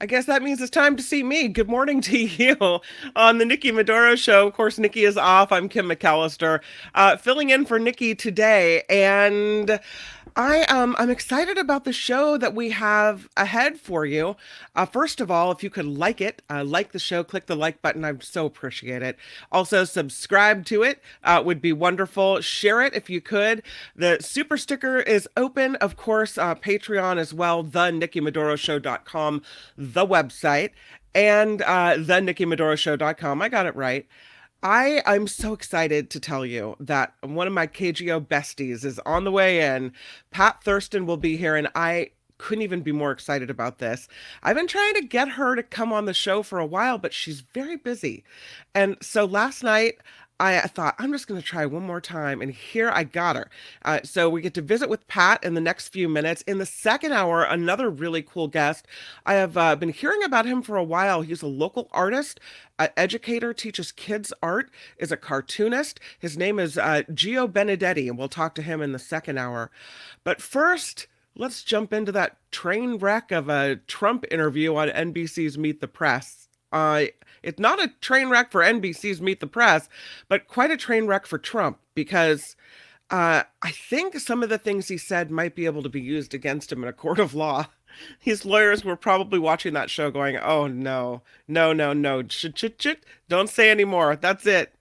I guess that means it's time to see me. Good morning to you on the Nikki Medoro show. Of course, Nikki is off. I'm Kim McAllister, filling in for Nikki today, and I'm excited about the show that we have ahead for you. First of all, if you could like it, like the show, click the like button. I'd so appreciate it. Also, subscribe to it would be wonderful. Share it if you could. The super sticker is open, of course. Patreon as well. The NikkiMedoroShow.com, the website, and the NikkiMedoroShow.com. I got it right. I'm so excited to tell you that one of my KGO besties is on the way in. Pat Thurston will be here, and I couldn't even be more excited about this. I've been trying to get her to come on the show for a while, but she's very busy. And so last night, I thought, I'm just going to try one more time. And here I got her. So we get to visit with Pat in the next few minutes. In the second hour, another really cool guest. I have been hearing about him for a while. He's a local artist, an educator, teaches kids art, is a cartoonist. His name is Gio Benedetti, and we'll talk to him in the second hour. But first, let's jump into that train wreck of a Trump interview on NBC's Meet the Press. It's not a train wreck for NBC's Meet the Press, but quite a train wreck for Trump because I think some of the things he said might be able to be used against him in a court of law. His lawyers were probably watching that show going, oh, no, no, no, no, don't say anymore. That's it.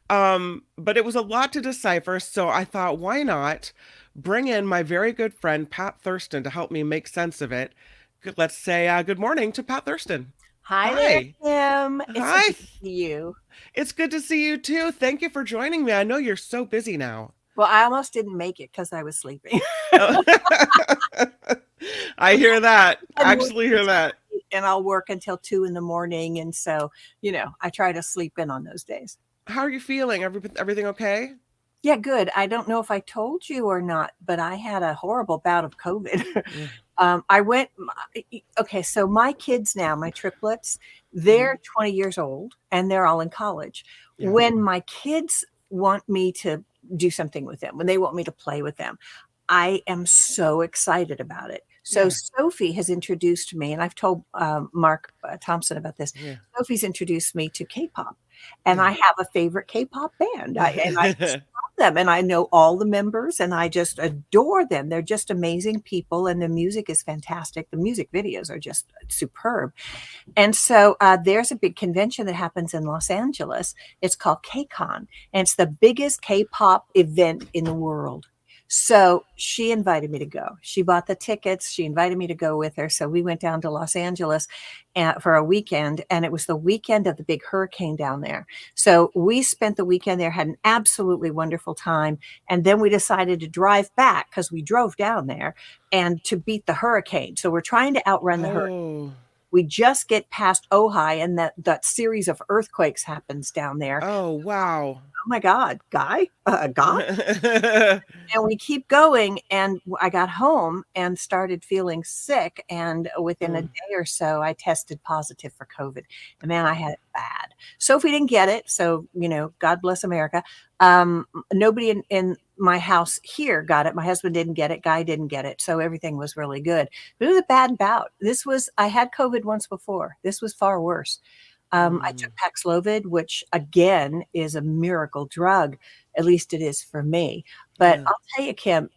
But it was a lot to decipher, so I thought, why not bring in my very good friend, Pat Thurston, to help me make sense of it. Let's say good morning to Pat Thurston. Hi there, Hi. Kim. It's so Hi. good to see you. It's good to see you too. Thank you for joining me. I know you're so busy now. Well, I almost didn't make it because I was sleeping. Oh. I hear that. And work Actually hear that. and I'll work until 2 in the morning. And so, I try to sleep in on those days. How are you feeling? Everything okay? Yeah, good. I don't know if I told you or not, but I had a horrible bout of COVID. Yeah. I went, okay, so my kids now, my triplets, Mhm. they're 20 years old and they're all in college. Yeah. When my kids want me to do something with them, when they want me to play with them, I am so excited about it. So Yeah. Sophie has introduced me, and I've told Mark Thompson about this. Yeah. Sophie's introduced me to K-pop, and Yeah. I have a favorite K-pop band, and I just love them, and I know all the members, and I just adore them. They're just amazing people, and the music is fantastic. The music videos are just superb. And so there's a big convention that happens in Los Angeles. It's called KCON, and it's the biggest K-pop event in the world. So she invited me to go. She bought the tickets. She invited me to go with her. So we went down to Los Angeles for a weekend, and it was the weekend of the big hurricane down there. So we spent the weekend there, had an absolutely wonderful time. And then we decided to drive back because we drove down there and to beat the hurricane. So we're trying to outrun the hurricane. Oh. We just get past Ojai, and that series of earthquakes happens down there. Oh, wow. Oh my God, God. And we keep going. And I got home and started feeling sick. And within a Mm. day or so, I tested positive for COVID. And man, I had it bad. Sophie didn't get it. So, God bless America. Nobody in my house here got it. My husband didn't get it. Guy didn't get it. So everything was really good. But it was a bad bout. I had COVID once before. This was far worse. I Mm. took Paxlovid, which again is a miracle drug. At least it is for me. But Yeah. I'll tell you, Kim,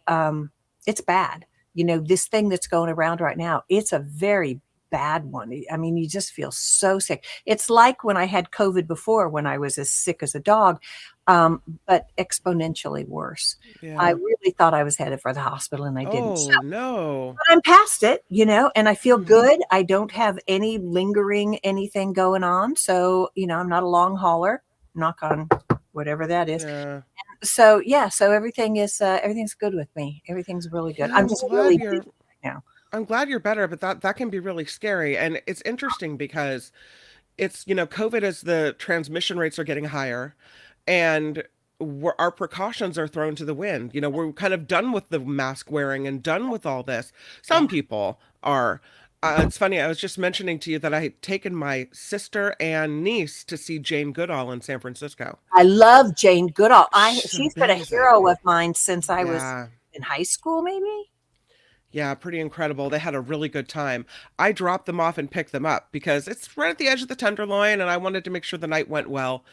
it's bad. This thing that's going around right now, it's a very bad one. I mean, you just feel so sick. It's like when I had COVID before, when I was as sick as a dog, but exponentially worse. I Yeah. really thought I was headed for the hospital, and I didn't. Oh, no. But I'm past it, and I feel Mm. good. I don't have any lingering anything going on. So, I'm not a long hauler, knock on whatever that is. Yeah. So, yeah, so everything's good with me. Everything's really good. Yeah, I'm just really busy right now. I'm glad you're better, but that can be really scary. And it's interesting because COVID is the transmission rates are getting higher and our precautions are thrown to the wind. We're kind of done with the mask wearing and done with all this. Yeah. Some people are. It's funny. I was just mentioning to you that I had taken my sister and niece to see Jane Goodall in San Francisco. I love Jane Goodall. She's She's been a amazing. hero of mine since I was Yeah. in high school, maybe. Yeah, pretty incredible. They had a really good time. I dropped them off and picked them up because it's right at the edge of the Tenderloin, and I wanted to make sure the night went well.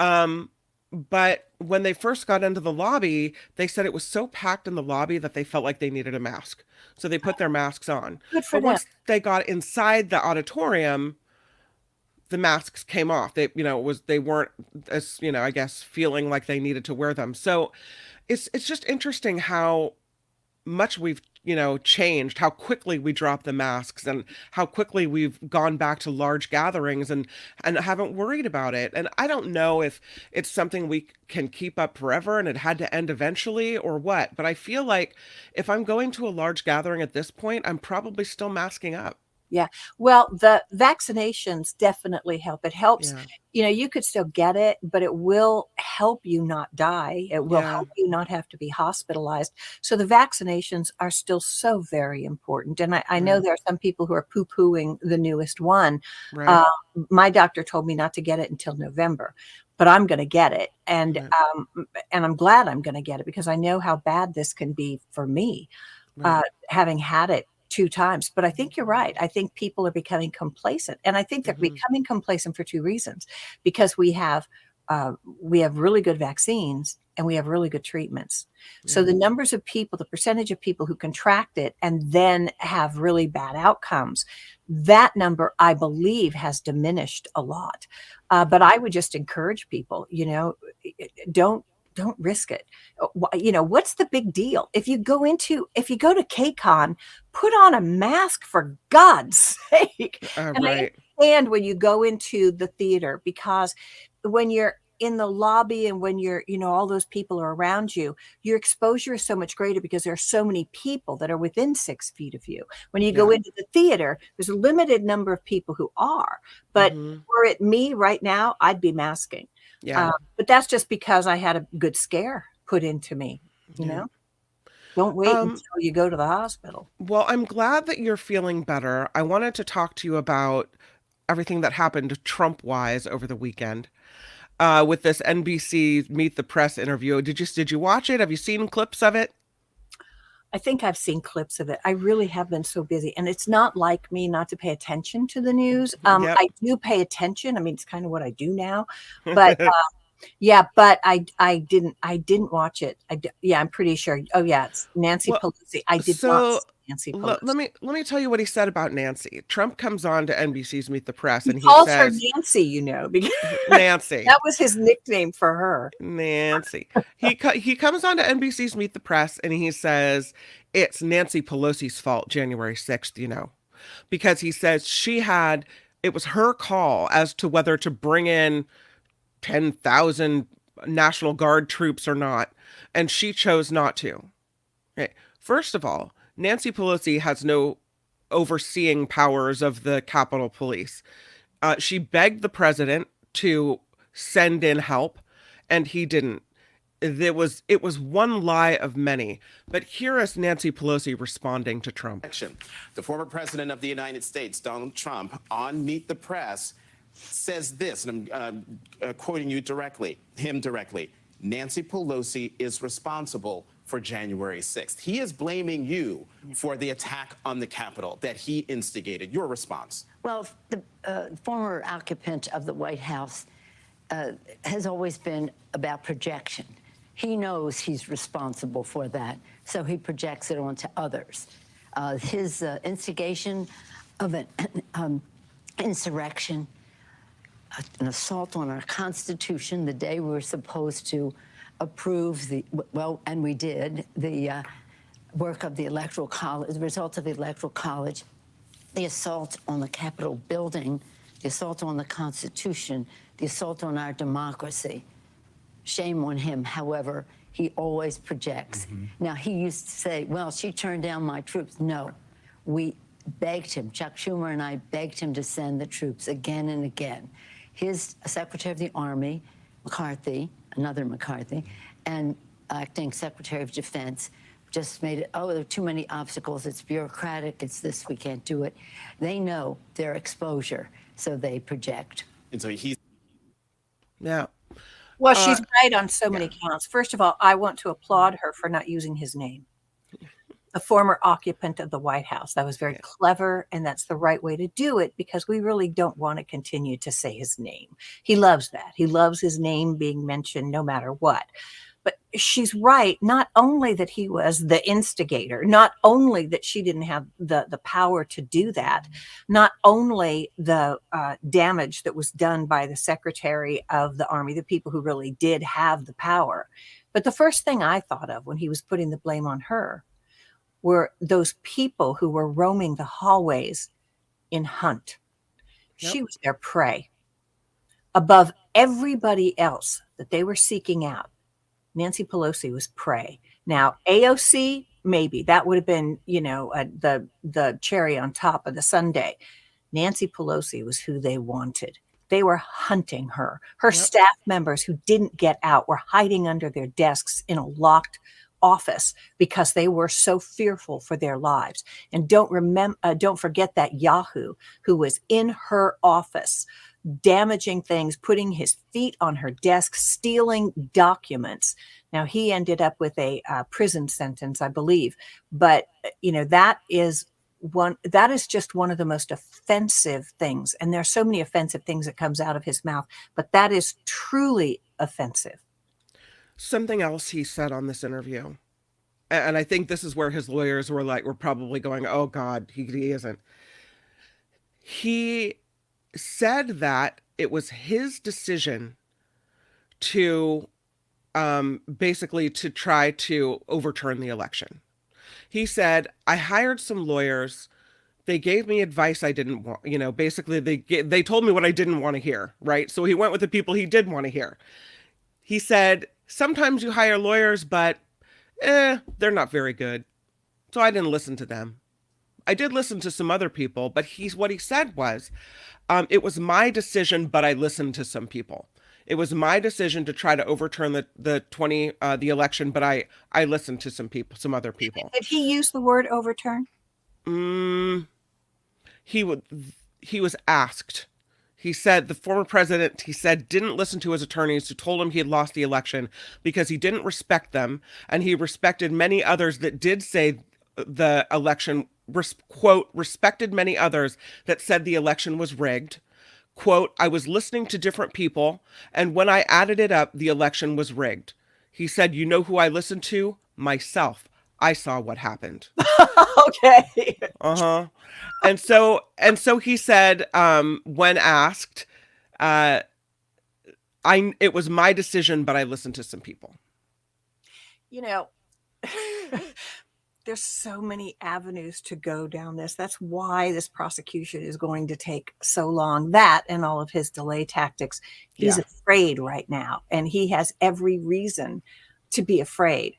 Um, but when they first got into the lobby, they said it was so packed in the lobby that they felt like they needed a mask. So they put their masks on. Good for But them. once they got inside the auditorium, the masks came off. It was they weren't as, I guess feeling like they needed to wear them. So it's just interesting how much we've changed, how quickly we drop the masks and how quickly we've gone back to large gatherings and haven't worried about it. And I don't know if it's something we can keep up forever and it had to end eventually or what, but I feel like if I'm going to a large gathering at this point, I'm probably still masking up. Yeah. Well, the vaccinations definitely help. It helps, Yeah. you could still get it, but it will help you not die. It will Yeah. help you not have to be hospitalized. So the vaccinations are still so very important. And I know Right. there are some people who are poo-pooing the newest one. Right. Uh, my doctor told me not to get it until November, but I'm going to get it. Right. And I'm glad I'm going to get it because I know how bad this can be for me, Right. having had it 2 times. But I think you're right. I think people are becoming complacent, and I think they're Hmm. becoming complacent for 2 reasons: because we have really good vaccines and we have really good treatments. So Yeah. the numbers of people, the percentage of people who contract it and then have really bad outcomes, that number, I believe, has diminished a lot. But I would just encourage people, don't don't risk it. What's the big deal? If you go to KCON, put on a mask for God's sake. And I Right. understand when you go into the theater, because when you're in the lobby and when all those people are around you, your exposure is so much greater because there are so many people that are within 6 feet of you. When you go Yeah. into the theater, there's a limited number of people who are. But Hmm. were it me right now, I'd be masking. Yeah. But that's just because I had a good scare put into me, you Yeah. know? Don't wait Um, until you go to the hospital. well, I'm glad that you're feeling better. I wanted to talk to you about everything that happened Trump-wise over the weekend. With this NBC Meet the Press interview. Did you watch it? Have you seen clips of it? I think I've seen clips of it. I really have been so busy, and it's not like me not to pay attention to the news. Yep. I do pay attention. I mean, it's kind of what I do now. But yeah, but I didn't watch it. Yeah, I'm pretty sure. Oh yeah, it's Nancy Well, Pelosi. I did not so see Nancy let Pelosi. me tell you what he said about Nancy. Trump comes on to NBC's Meet the Press He and he calls her says, Nancy, because Nancy, that was his nickname for her. Nancy. He comes on to NBC's Meet the Press and he says it's Nancy Pelosi's fault January 6th, because he says it was her call as to whether to bring in 10,000 National Guard troops or not, and she chose not to. Okay. First of all, Nancy Pelosi has no overseeing powers of the Capitol Police. She begged the president to send in help, and he didn't. It was one lie of many. But here is Nancy Pelosi responding to Trump. The former president of the United States, Donald Trump, on Meet the Press, says this, and I'm quoting him directly. Nancy Pelosi is responsible for January 6th. He is blaming you for the attack on the Capitol that he instigated. Your response? Well, the former occupant of the White House has always been about projection. He knows he's responsible for that, so he projects it onto others. His instigation of an insurrection, an assault on our Constitution the day we were supposed to approve and we did, the work of the Electoral College, the results of the Electoral College, the assault on the Capitol building, the assault on the Constitution, the assault on our democracy. Shame on him. However, he always projects. Now, he used to say, well, she turned down my troops. No, we begged him. Chuck Schumer and I begged him to send the troops again and again. His Secretary of the Army, McCarthy, another McCarthy, and acting Secretary of Defense just made it, there are too many obstacles, it's bureaucratic, it's this, we can't do it. They know their exposure, so they project. And so he's Yeah. Well, Uh, she's right on so many counts. First of all, I want to applaud her for not using his name. The former occupant of the White House. That was very clever, and that's the right way to do it because we really don't want to continue to say his name. He loves that. He loves his name being mentioned no matter what. But she's right, not only that he was the instigator, not only that she didn't have the power to do that, not only the damage that was done by the Secretary of the Army, the people who really did have the power, but the first thing I thought of when he was putting the blame on her were those people who were roaming the hallways in Hunt. Yep. She was their prey. Above everybody else that they were seeking out, Nancy Pelosi was prey. Now, AOC, maybe that would have been, the cherry on top of the sundae. Nancy Pelosi was who they wanted. They were hunting her. Her staff members who didn't get out were hiding under their desks in a locked office because they were so fearful for their lives. And don't forget that Yahoo who was in her office damaging things, putting his feet on her desk, stealing documents. Now he ended up with a prison sentence, I believe. But that is just one of the most offensive things. And there's so many offensive things that comes out of his mouth, but that is truly offensive. Something else he said on this interview, and I think this is where his lawyers were probably going, oh God, he isn't. He said that it was his decision to basically to try to overturn the election. He said, I hired some lawyers. They gave me advice I didn't want, basically they told me what I didn't want to hear, right? So he went with the people he did want to hear. He said, sometimes you hire lawyers, but they're not very good. So I didn't listen to them. I did listen to some other people, but what he said was, it was my decision, but I listened to some people. It was my decision to try to overturn the election, but I listened to some other people. Did he use the word overturn? He was asked. He said the former president, didn't listen to his attorneys who told him he had lost the election because he didn't respect them. And he respected many others that did say the election, quote, respected many others that said the election was rigged. Quote, I was listening to different people, and when I added it up, the election was rigged. He said, you know who I listened to? Myself. I saw what happened. Okay. Uh-huh. And so he said, when asked, it was my decision, but I listened to some people. There's so many avenues to go down this. That's why this prosecution is going to take so long. That and all of his delay tactics. He's afraid right now, and he has every reason to be afraid.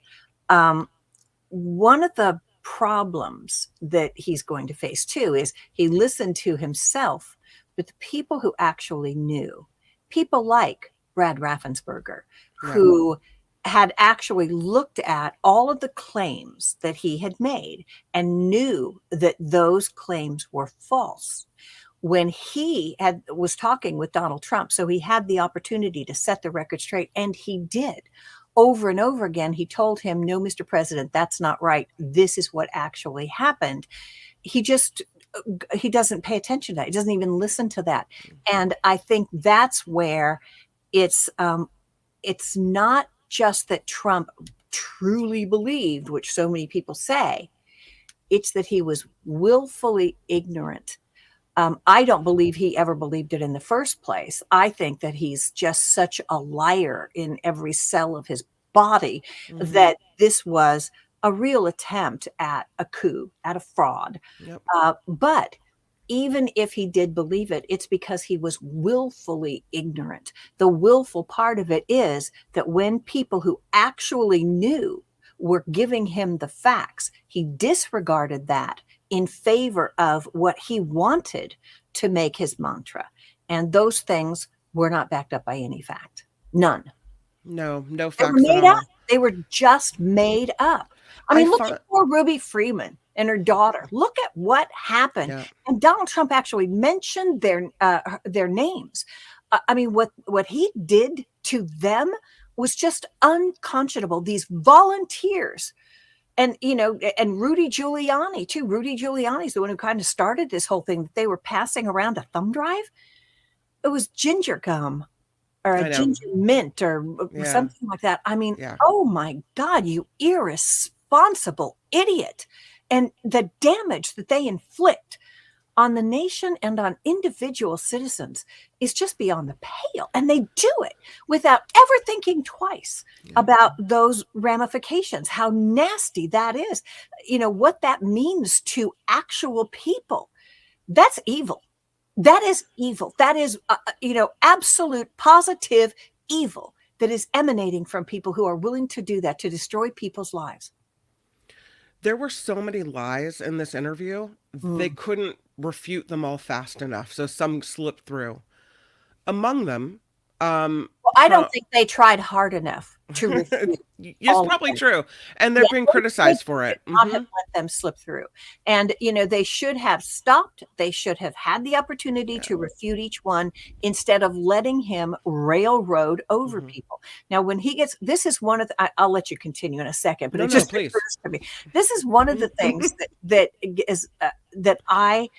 One of the problems that he's going to face too is he listened to himself, but the people who actually knew, people like Brad Raffensperger, who had actually looked at all of the claims that he had made and knew that those claims were false. When he was talking with Donald Trump, so he had the opportunity to set the record straight, and he did. Over and over again, he told him, no, Mr. President, that's not right. This is what actually happened. He doesn't pay attention to that. He doesn't even listen to that. And I think that's where it's not just that Trump truly believed, which so many people say, it's that he was willfully ignorant. I don't believe he ever believed it in the first place. I think that he's just such a liar in every cell of his body that this was a real attempt at a coup, at a fraud. Yep. But even if he did believe it, it's because he was willfully ignorant. The willful part of it is that when people who actually knew were giving him the facts, he disregarded that in favor of what he wanted to make his mantra. And those things were not backed up by any fact. None. No They facts were made at all. up. They were just made up. I mean, look at poor Ruby Freeman and her daughter. Look at what happened. Yeah. And Donald Trump actually mentioned their names. I mean, what he did to them was just unconscionable. These volunteers And, and Rudy Giuliani too. Rudy Giuliani's the one who kind of started this whole thing, that they were passing around a thumb drive. It was ginger gum or a I know. ginger mint or Yeah. something like that. I mean, Yeah. oh my God, you irresponsible idiot. And the damage that they inflict on the nation and on individual citizens is just beyond the pale. And they do it without ever thinking twice about those ramifications, how nasty that is, what that means to actual people. That's evil. That is evil. That is, absolute positive evil that is emanating from people who are willing to do that, to destroy people's lives. There were so many lies in this interview, they couldn't refute them all fast enough. So some slipped through. Among them, Well, I don't think they tried hard enough to refute. it's probably true. And they're being criticized for it. Not have let them slip through. And, they should have stopped. They should have had the opportunity to refute each one instead of letting him railroad over people. Now, when he gets, this is one of the, I'll let you continue in a second, but No, it just please. occurs to me. This is one of the things that I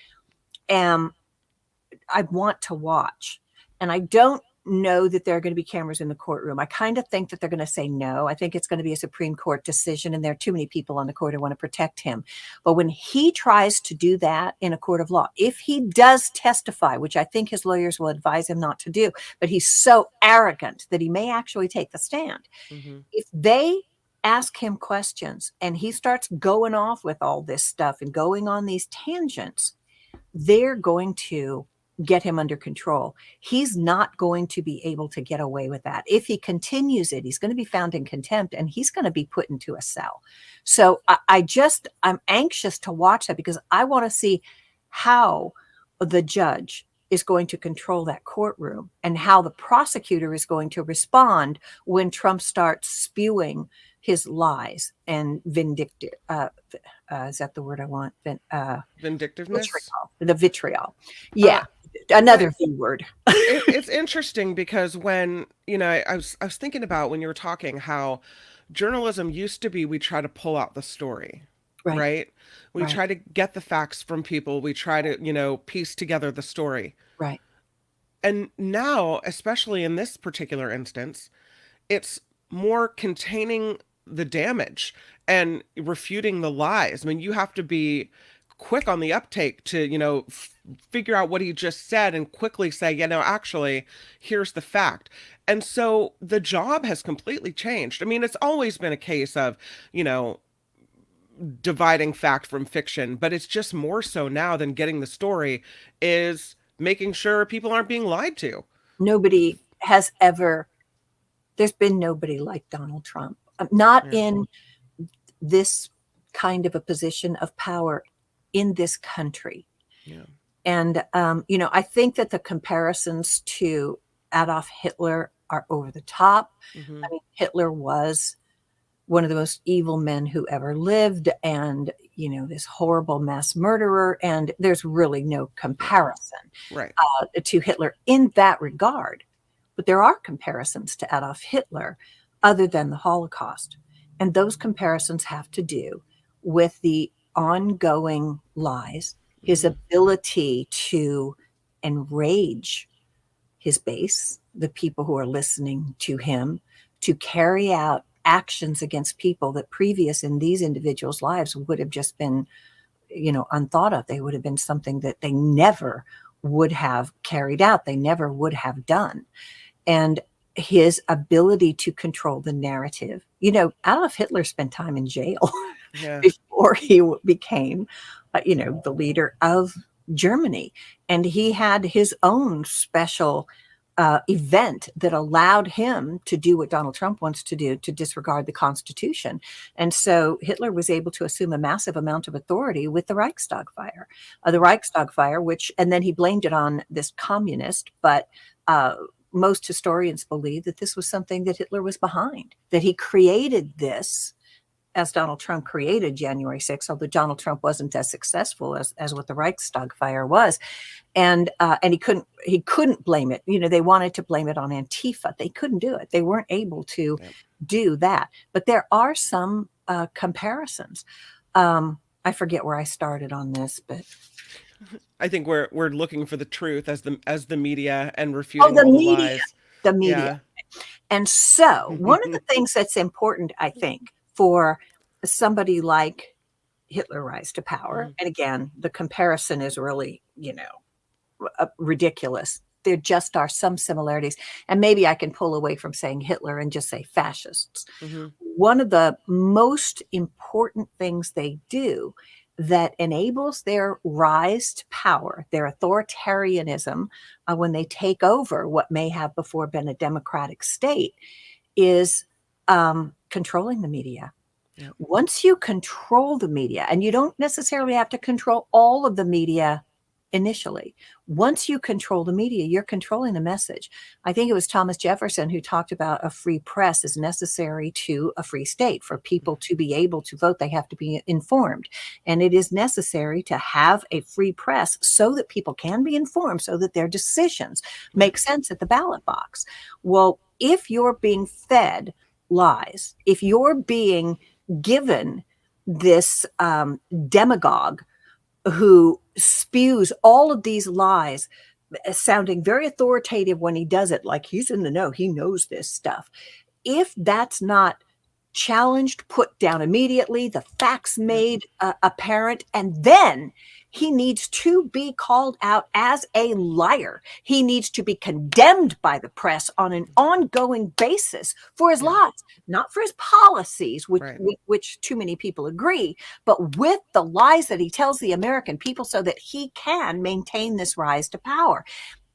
want to watch. And I don't know that there are going to be cameras in the courtroom. I kind of think that they're going to say no. I think it's going to be a Supreme Court decision, and there are too many people on the court who want to protect him. But when he tries to do that in a court of law, if he does testify, which I think his lawyers will advise him not to do, but he's so arrogant that he may actually take the stand. If they ask him questions and he starts going off with all this stuff and going on these tangents, they're going to get him under control. He's not going to be able to get away with that. If he continues it, he's going to be found in contempt and he's going to be put into a cell. So I'm anxious to watch that, because I want to see how the judge is going to control that courtroom and how the prosecutor is going to respond when Trump starts spewing his lies and vindictive. Is that the word I want? Vindictiveness? The vitriol. Yeah. Another V word. It's interesting because when, I was thinking about when you were talking how journalism used to be, we try to pull out the story, right? We try to get the facts from people. We try to, piece together the story. Right. And now, especially in this particular instance, it's more containing the damage and refuting the lies. I mean, you have to be quick on the uptake to, figure out what he just said and quickly say, actually, here's the fact. And so the job has completely changed. I mean, it's always been a case of, dividing fact from fiction, but it's just more so now than getting the story is making sure people aren't being lied to. Nobody has ever, there's been nobody like Donald Trump, not in this kind of a position of power in this country. Yeah. And, I think that the comparisons to Adolf Hitler are over the top. I mean, Hitler was one of the most evil men who ever lived, and, this horrible mass murderer. And there's really no comparison to Hitler in that regard. But there are comparisons to Adolf Hitler other than the Holocaust. And those comparisons have to do with the ongoing lies, his ability to enrage his base, the people who are listening to him, to carry out actions against people that previous in these individuals' lives would have just been, unthought of. They would have been something that they never would have carried out. They never would have done. And his ability to control the narrative. Adolf Hitler spent time in jail before he became, the leader of Germany. And he had his own special event that allowed him to do what Donald Trump wants to do, to disregard the Constitution. And so Hitler was able to assume a massive amount of authority with the Reichstag fire. And then he blamed it on this communist, but most historians believe that this was something that Hitler was behind, that he created this as Donald Trump created January 6th, although Donald Trump wasn't as successful as what the Reichstag fire was. And he couldn't blame it. They wanted to blame it on Antifa. They couldn't do it. They weren't able to do that. But there are some comparisons. I forget where I started on this, but I think we're looking for the truth as the media and oh, refuting all the lies. the media. Yeah. And so, one of the things that's important, I think, for somebody like Hitler rise to power, and again, the comparison is really, ridiculous. There just are some similarities. And maybe I can pull away from saying Hitler and just say fascists. Mhm. One of the most important things they do that enables their rise to power, their authoritarianism, when they take over what may have before been a democratic state, is controlling the media. Yep. Once you control the media, and you don't necessarily have to control all of the media initially, once you control the media, you're controlling the message. I think it was Thomas Jefferson who talked about a free press is necessary to a free state. For people to be able to vote, they have to be informed. And it is necessary to have a free press so that people can be informed, so that their decisions make sense at the ballot box. Well, if you're being fed lies, if you're being given this demagogue who spews all of these lies, sounding very authoritative when he does it, like he's in the know, he knows this stuff. If that's not challenged, put down immediately, the facts made apparent, and then he needs to be called out as a liar. He needs to be condemned by the press on an ongoing basis for his lies, not for his policies, which too many people agree, but with the lies that he tells the American people so that he can maintain this rise to power.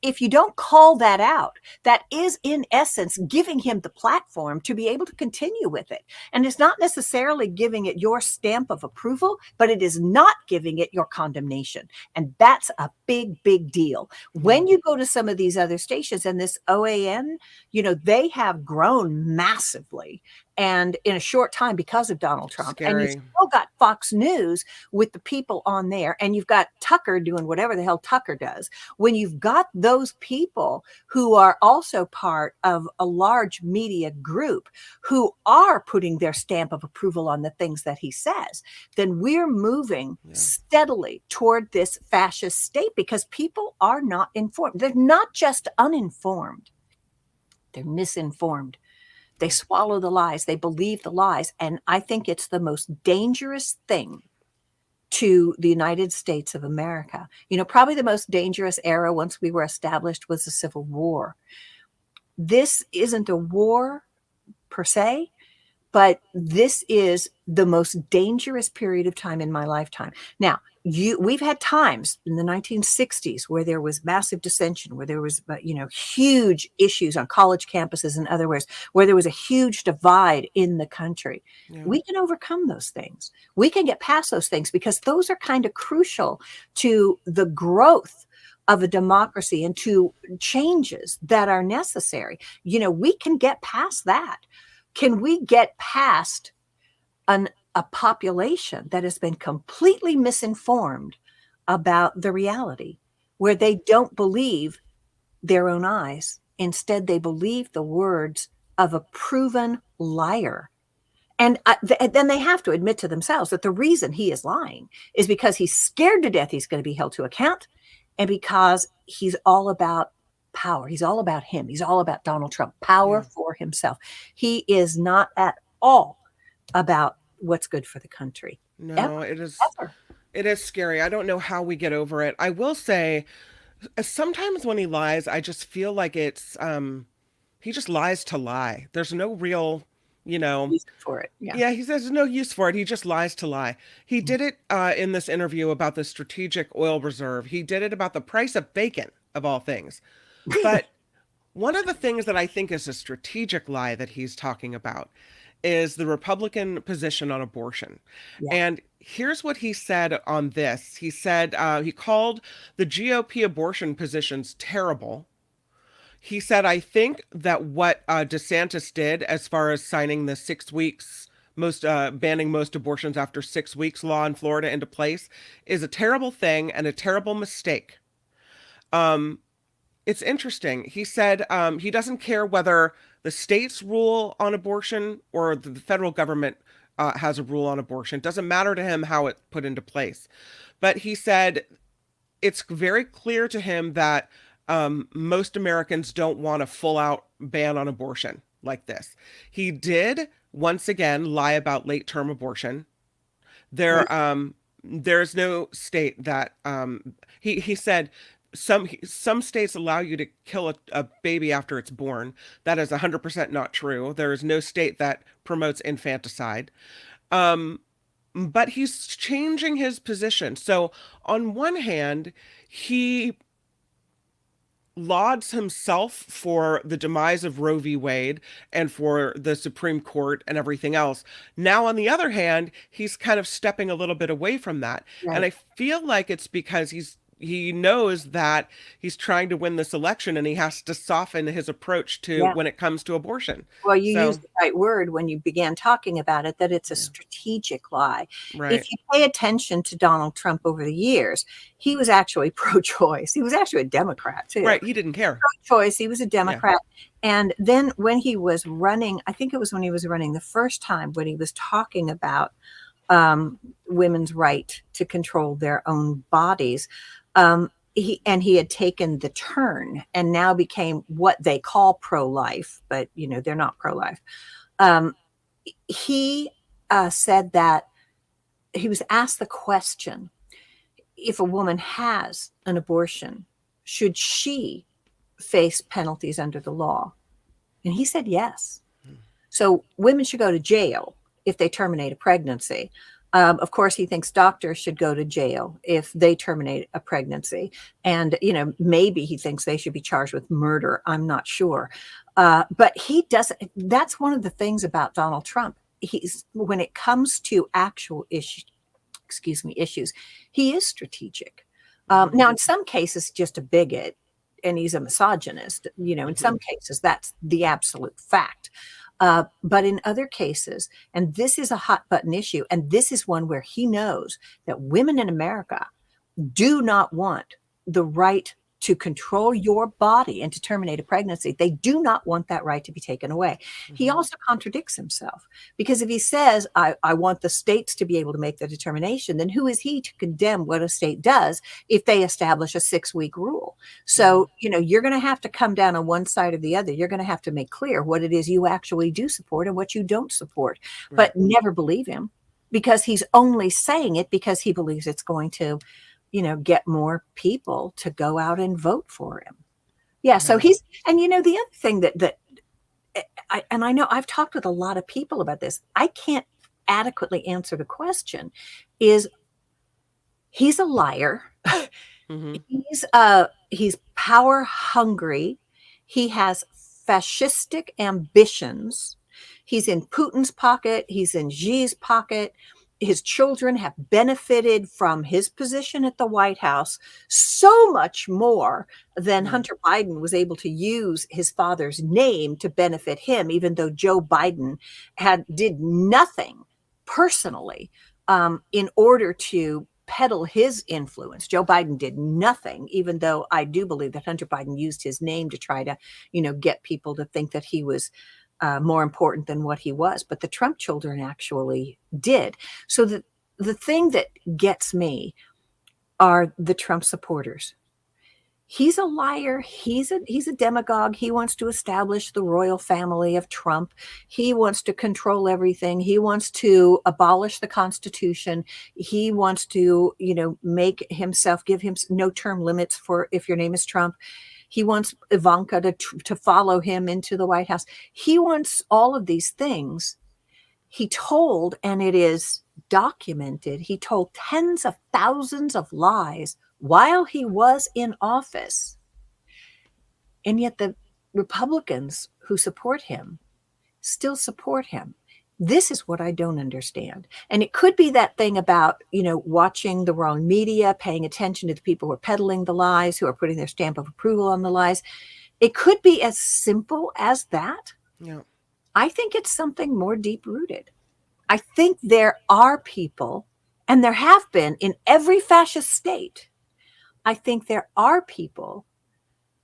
If you don't call that out, that is in essence giving him the platform to be able to continue with it. And it's not necessarily giving it your stamp of approval, but it is not giving it your condemnation. And that's a big, big deal. When you go to some of these other stations, and this OAN, they have grown massively. And in a short time because of Donald Trump. Scary. And you've still got Fox News with the people on there. And you've got Tucker doing whatever the hell Tucker does. When you've got those people who are also part of a large media group who are putting their stamp of approval on the things that he says, then we're moving steadily toward this fascist state, because people are not informed. They're not just uninformed. They're misinformed. They swallow the lies. They believe the lies. And I think it's the most dangerous thing to the United States of America. Probably the most dangerous era once we were established was the Civil War. This isn't a war per se, but this is the most dangerous period of time in my lifetime. Now, we've had times in the 1960s where there was massive dissension, where there was, huge issues on college campuses and other ways, where there was a huge divide in the country. Yeah. We can overcome those things. We can get past those things, because those are kind of crucial to the growth of a democracy and to changes that are necessary. We can get past that. Can we get past a population that has been completely misinformed about the reality, where they don't believe their own eyes? Instead, they believe the words of a proven liar. And then they have to admit to themselves that the reason he is lying is because he's scared to death he's going to be held to account, and because he's all about power. He's all about him. He's all about Donald Trump, power for himself. He is not at all about what's good for the country. No, it is scary. I don't know how we get over it. I will say, sometimes when he lies, I just feel like it's he just lies to lie. There's no real use for it. Yeah, he says there's no use for it. He just lies to lie. He did it in this interview about the strategic oil reserve. He did it about the price of bacon, of all things. But one of the things that I think is a strategic lie that he's talking about is the Republican position on abortion. Yeah. And here's what he said on this. He said he called the GOP abortion positions terrible. He said, I think that what DeSantis did as far as signing the 6 weeks, banning most abortions after 6 weeks law in Florida into place is a terrible thing and a terrible mistake. It's interesting. He said he doesn't care whether the states rule on abortion or the federal government has a rule on abortion. It doesn't matter to him how it's put into place. But he said it's very clear to him that most Americans don't want a full out ban on abortion like this. He did once again lie about late term abortion. There, there's no state that he said some states allow you to kill a baby after it's born. That is 100% not true. There is no state that promotes infanticide. Um, but he's changing his position. So on one hand, he lauds himself for the demise of Roe v. Wade and for the Supreme Court and everything else. Now, on the other hand, he's kind of stepping a little bit away from that. And Right. I feel like it's because he knows that he's trying to win this election and he has to soften his approach to Yeah. when it comes to abortion. Well, you So, used the right word when you began talking about it, that it's a strategic lie. right, If you pay attention to Donald Trump over the years, he was actually pro-choice. He was actually a Democrat too. right. He didn't care. Pro-choice. He was a Democrat. And then when he was running, I think it was when he was running the first time, when he was talking about women's right to control their own bodies, he had taken the turn and now became what they call pro-life, but they're not pro-life. He said that he was asked the question, if a woman has an abortion, should she face penalties under the law? And he said yes. So women should go to jail if they terminate a pregnancy. Of course, he thinks doctors should go to jail if they terminate a pregnancy. And, maybe he thinks they should be charged with murder. I'm not sure. But he doesn't. That's one of the things about Donald Trump. When it comes to actual issues, he is strategic. Now, in some cases, just a bigot and he's a misogynist. In some cases, that's the absolute fact. But in other cases, and this is a hot button issue, and this is one where he knows that women in America do not want the right to control your body and to terminate a pregnancy. They do not want that right to be taken away. He also contradicts himself, because if he says, I want the states to be able to make the determination, then who is he to condemn what a state does if they establish a 6-week rule? So, you're going to have to come down on one side or the other. You're going to have to make clear what it is you actually do support and what you don't support, but never believe him, because he's only saying it because he believes it's going to get more people to go out and vote for him. Yeah. So the other thing that I know I've talked with a lot of people about this, I can't adequately answer the question, is he's a liar. He's power hungry. He has fascistic ambitions. He's in Putin's pocket. He's in Xi's pocket. His children have benefited from his position at the White House so much more than Hunter Biden was able to use his father's name to benefit him, even though Joe Biden did nothing personally in order to peddle his influence. Joe Biden did nothing, even though I do believe that Hunter Biden used his name to try to, get people to think that he was more important than what he was. But the Trump children actually did. So the thing that gets me are the Trump supporters. He's a liar. He's a demagogue. He wants to establish the royal family of Trump. He wants to control everything. He wants to abolish the Constitution. He wants to, give him no term limits for if your name is Trump. He wants Ivanka to follow him into the White House. He wants all of these things. He told, and it is documented, he told tens of thousands of lies while he was in office. And yet the Republicans who support him still support him. This is what I don't understand. And it could be that thing about, watching the wrong media, paying attention to the people who are peddling the lies, who are putting their stamp of approval on the lies. It could be as simple as that. Yeah. I think it's something more deep rooted. I think there are people, and there have been in every fascist state. I think there are people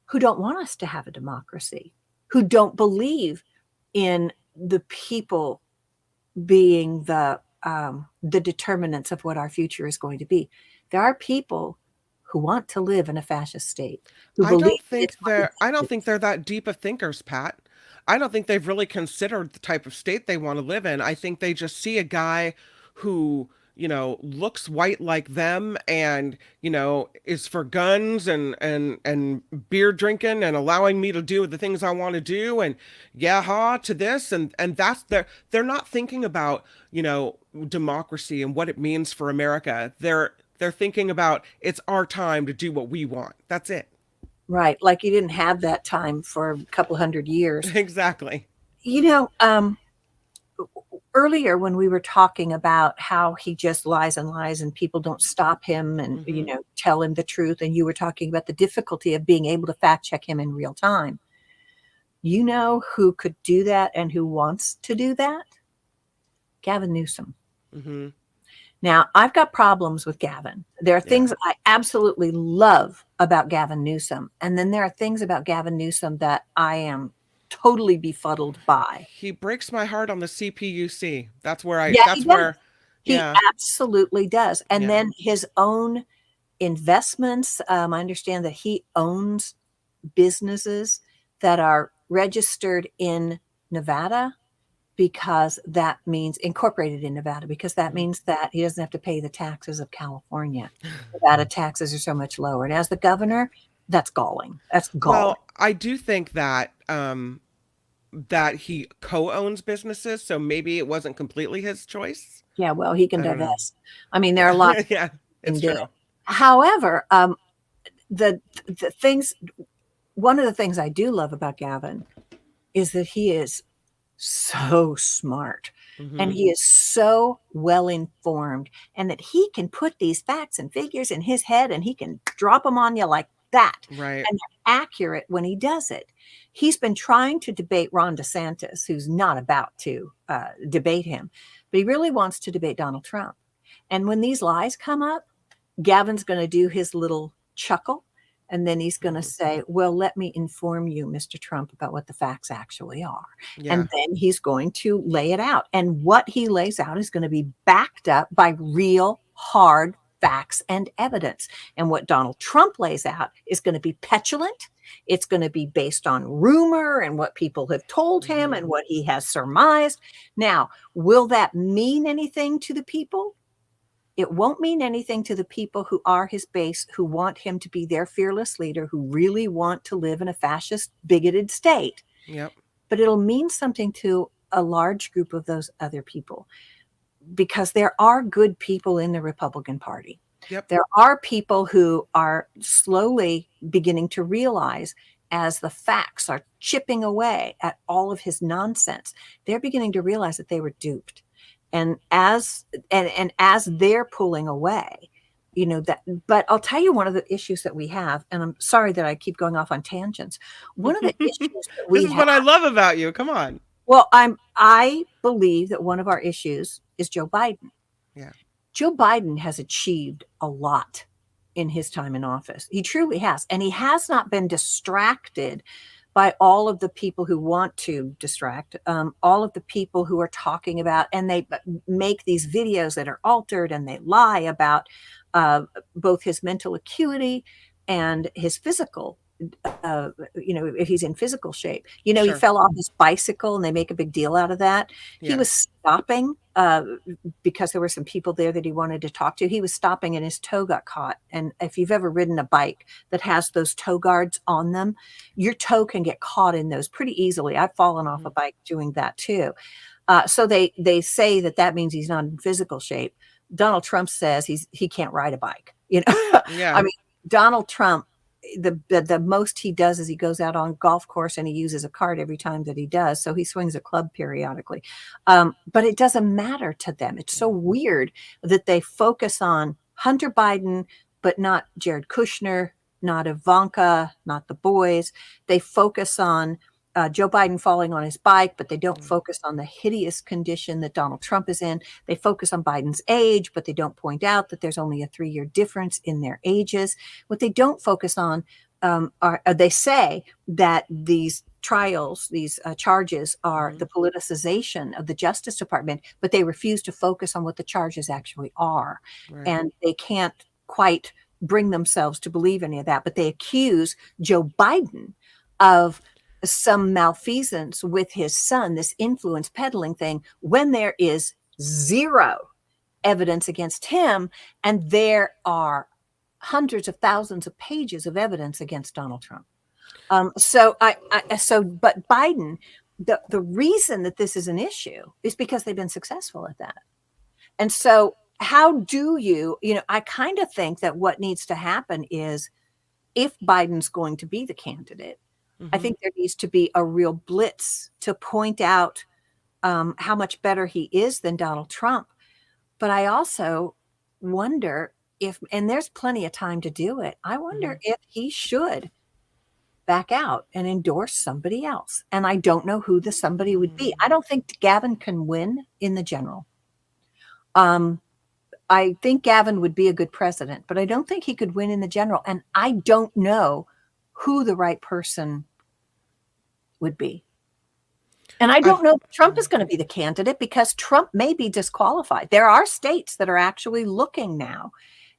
who don't want us to have a democracy, who don't believe in the people being the determinants of what our future is going to be. There are people who want to live in a fascist state, who believe it's going to I don't think they're that deep of thinkers, Pat. I don't think they've really considered the type of state they want to live in. I think they just see a guy who, looks white like them and, is for guns and beer drinking and allowing me to do the things I want to do and yeah to this and that's they're not thinking about, democracy and what it means for America. They're thinking about it's our time to do what we want. That's it. right. Like you didn't have that time for a couple hundred years. Exactly. You know, earlier when we were talking about how he just lies and lies and people don't stop him and, tell him the truth. And you were talking about the difficulty of being able to fact check him in real time. You know who could do that and who wants to do that? Gavin Newsom. Mm-hmm. Now, I've got problems with Gavin. There are things I absolutely love about Gavin Newsom. And then there are things about Gavin Newsom that I am totally befuddled by. He breaks my heart on the CPUC. That's where He absolutely does. And then his own investments. I understand that he owns businesses that are registered in Nevada, because that means incorporated in Nevada, because that means that he doesn't have to pay the taxes of California. Nevada taxes are so much lower. And as the governor, that's galling. That's galling. Well, I do think that that he co-owns businesses, so maybe it wasn't completely his choice. Yeah, well, he can divest. I mean, there are lots. Yeah, it's true. However, the things. One of the things I do love about Gavin is that he is so smart and he is so well informed, and that he can put these facts and figures in his head and he can drop them on you like that. Right. And they're accurate when he does it. He's been trying to debate Ron DeSantis, who's not about to debate him, but he really wants to debate Donald Trump. And when these lies come up, Gavin's going to do his little chuckle. And then he's going to say, well, let me inform you, Mr. Trump, about what the facts actually are. Yeah. And then he's going to lay it out. And what he lays out is going to be backed up by real hard facts and evidence. And what Donald Trump lays out is going to be petulant. It's going to be based on rumor and what people have told him and what he has surmised. Now, will that mean anything to the people? It won't mean anything to the people who are his base, who want him to be their fearless leader, who really want to live in a fascist, bigoted state. Yep. But it'll mean something to a large group of those other people, because there are good people in the Republican Party. Yep. There are people who are slowly beginning to realize, as the facts are chipping away at all of his nonsense, they're beginning to realize that they were duped. And as they're pulling away, but I'll tell you one of the issues that we have, and I'm sorry that I keep going off on tangents. One of the issues that we This is what I love about you. Come on. Well, I believe that one of our issues is Joe Biden. Yeah. Joe Biden has achieved a lot in his time in office. He truly has. And he has not been distracted by all of the people who want to distract, all of the people who are talking about, and they make these videos that are altered, and they lie about both his mental acuity and his physical, if he's in physical shape. Sure. He fell off his bicycle and they make a big deal out of that. Yeah. He was stopping because there were some people there that he wanted to talk to. He was stopping and his toe got caught. And if you've ever ridden a bike that has those toe guards on them, your toe can get caught in those pretty easily. I've fallen off a bike doing that too. So they say that means he's not in physical shape. Donald Trump says he can't ride a bike. Yeah. I mean, Donald Trump, the most he does is he goes out on golf course and he uses a cart every time that he does. So he swings a club periodically. But it doesn't matter to them. It's so weird that they focus on Hunter Biden, but not Jared Kushner, not Ivanka, not the boys. They focus on Joe Biden falling on his bike, but they don't focus on the hideous condition that Donald Trump is in. They focus on Biden's age, but they don't point out that there's only a 3-year difference in their ages. What they don't focus on they say that these trials, these charges are the politicization of the Justice Department, but they refuse to focus on what the charges actually are. Right. And they can't quite bring themselves to believe any of that, but they accuse Joe Biden of some malfeasance with his son, this influence peddling thing, when there is zero evidence against him. And there are hundreds of thousands of pages of evidence against Donald Trump. But Biden, the reason that this is an issue is because they've been successful at that. And so how do I kind of think that what needs to happen is, if Biden's going to be the candidate, I think there needs to be a real blitz to point out how much better he is than Donald Trump. But I also wonder if, and there's plenty of time to do it, I wonder if he should back out and endorse somebody else. And I don't know who the somebody would be. I don't think Gavin can win in the general. I think Gavin would be a good president, but I don't think he could win in the general. And I don't know who the right person would be. And I don't know if Trump is going to be the candidate, because Trump may be disqualified. There are states that are actually looking now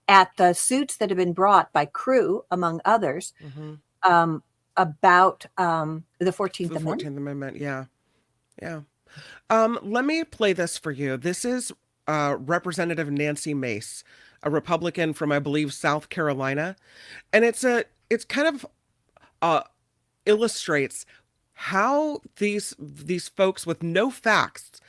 at the suits that have been brought by Crew, among others, about the 14th Amendment. 14th Amendment, yeah. Let me play this for you. This is Representative Nancy Mace, a Republican from, I believe, South Carolina. And it's kind of illustrates how these folks with no facts,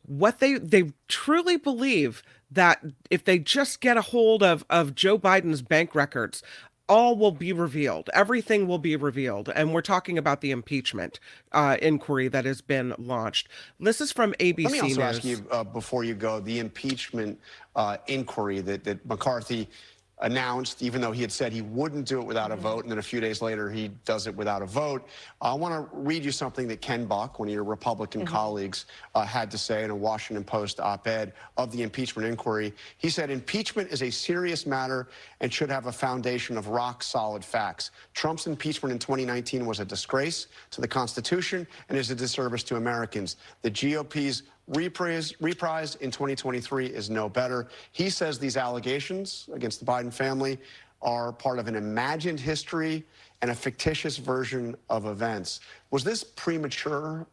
what they truly believe that if they just get a hold of Joe Biden's bank records, all will be revealed. Everything will be revealed. And we're talking about the impeachment inquiry that has been launched. This is from ABC News. Let me also ask you, before you go, the impeachment inquiry that McCarthy announced, even though he had said he wouldn't do it without a vote, and then a few days later he does it without a vote. I want to read you something that Ken Buck, one of your Republican colleagues, had to say in a Washington Post op-ed of the impeachment inquiry. He said, "Impeachment is a serious matter and should have a foundation of rock-solid facts. Trump's impeachment in 2019 was a disgrace to the Constitution and is a disservice to Americans. The GOP's reprise in 2023 is no better." He says these allegations against the Biden family are part of an imagined history and a fictitious version of events. Was this premature,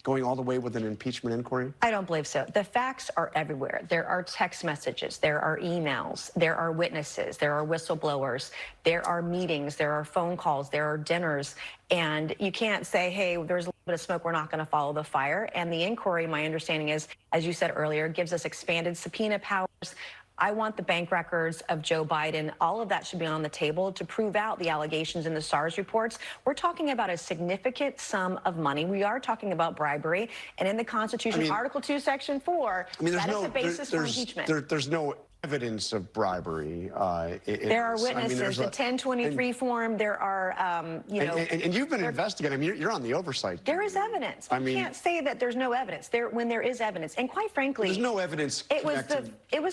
going all the way with an impeachment inquiry? I don't believe so. The facts are everywhere. There are text messages, there are emails, there are witnesses, there are whistleblowers, there are meetings, there are phone calls, there are dinners. And you can't say, hey, there's a little bit of smoke, we're not going to follow the fire. And the inquiry, my understanding is, as you said earlier, gives us expanded subpoena powers. I want the bank records of Joe Biden. All of that should be on the table to prove out the allegations in the SARS reports. We're talking about a significant sum of money. We are talking about bribery. And in the Constitution, Article 2, Section 4, that is the basis for impeachment. There's no evidence of bribery. There are witnesses, the 1023 form, there are, And you've been investigating. You're on the oversight. There is evidence. You can't say that there's no evidence when there is evidence. And quite frankly, there's no evidence. It was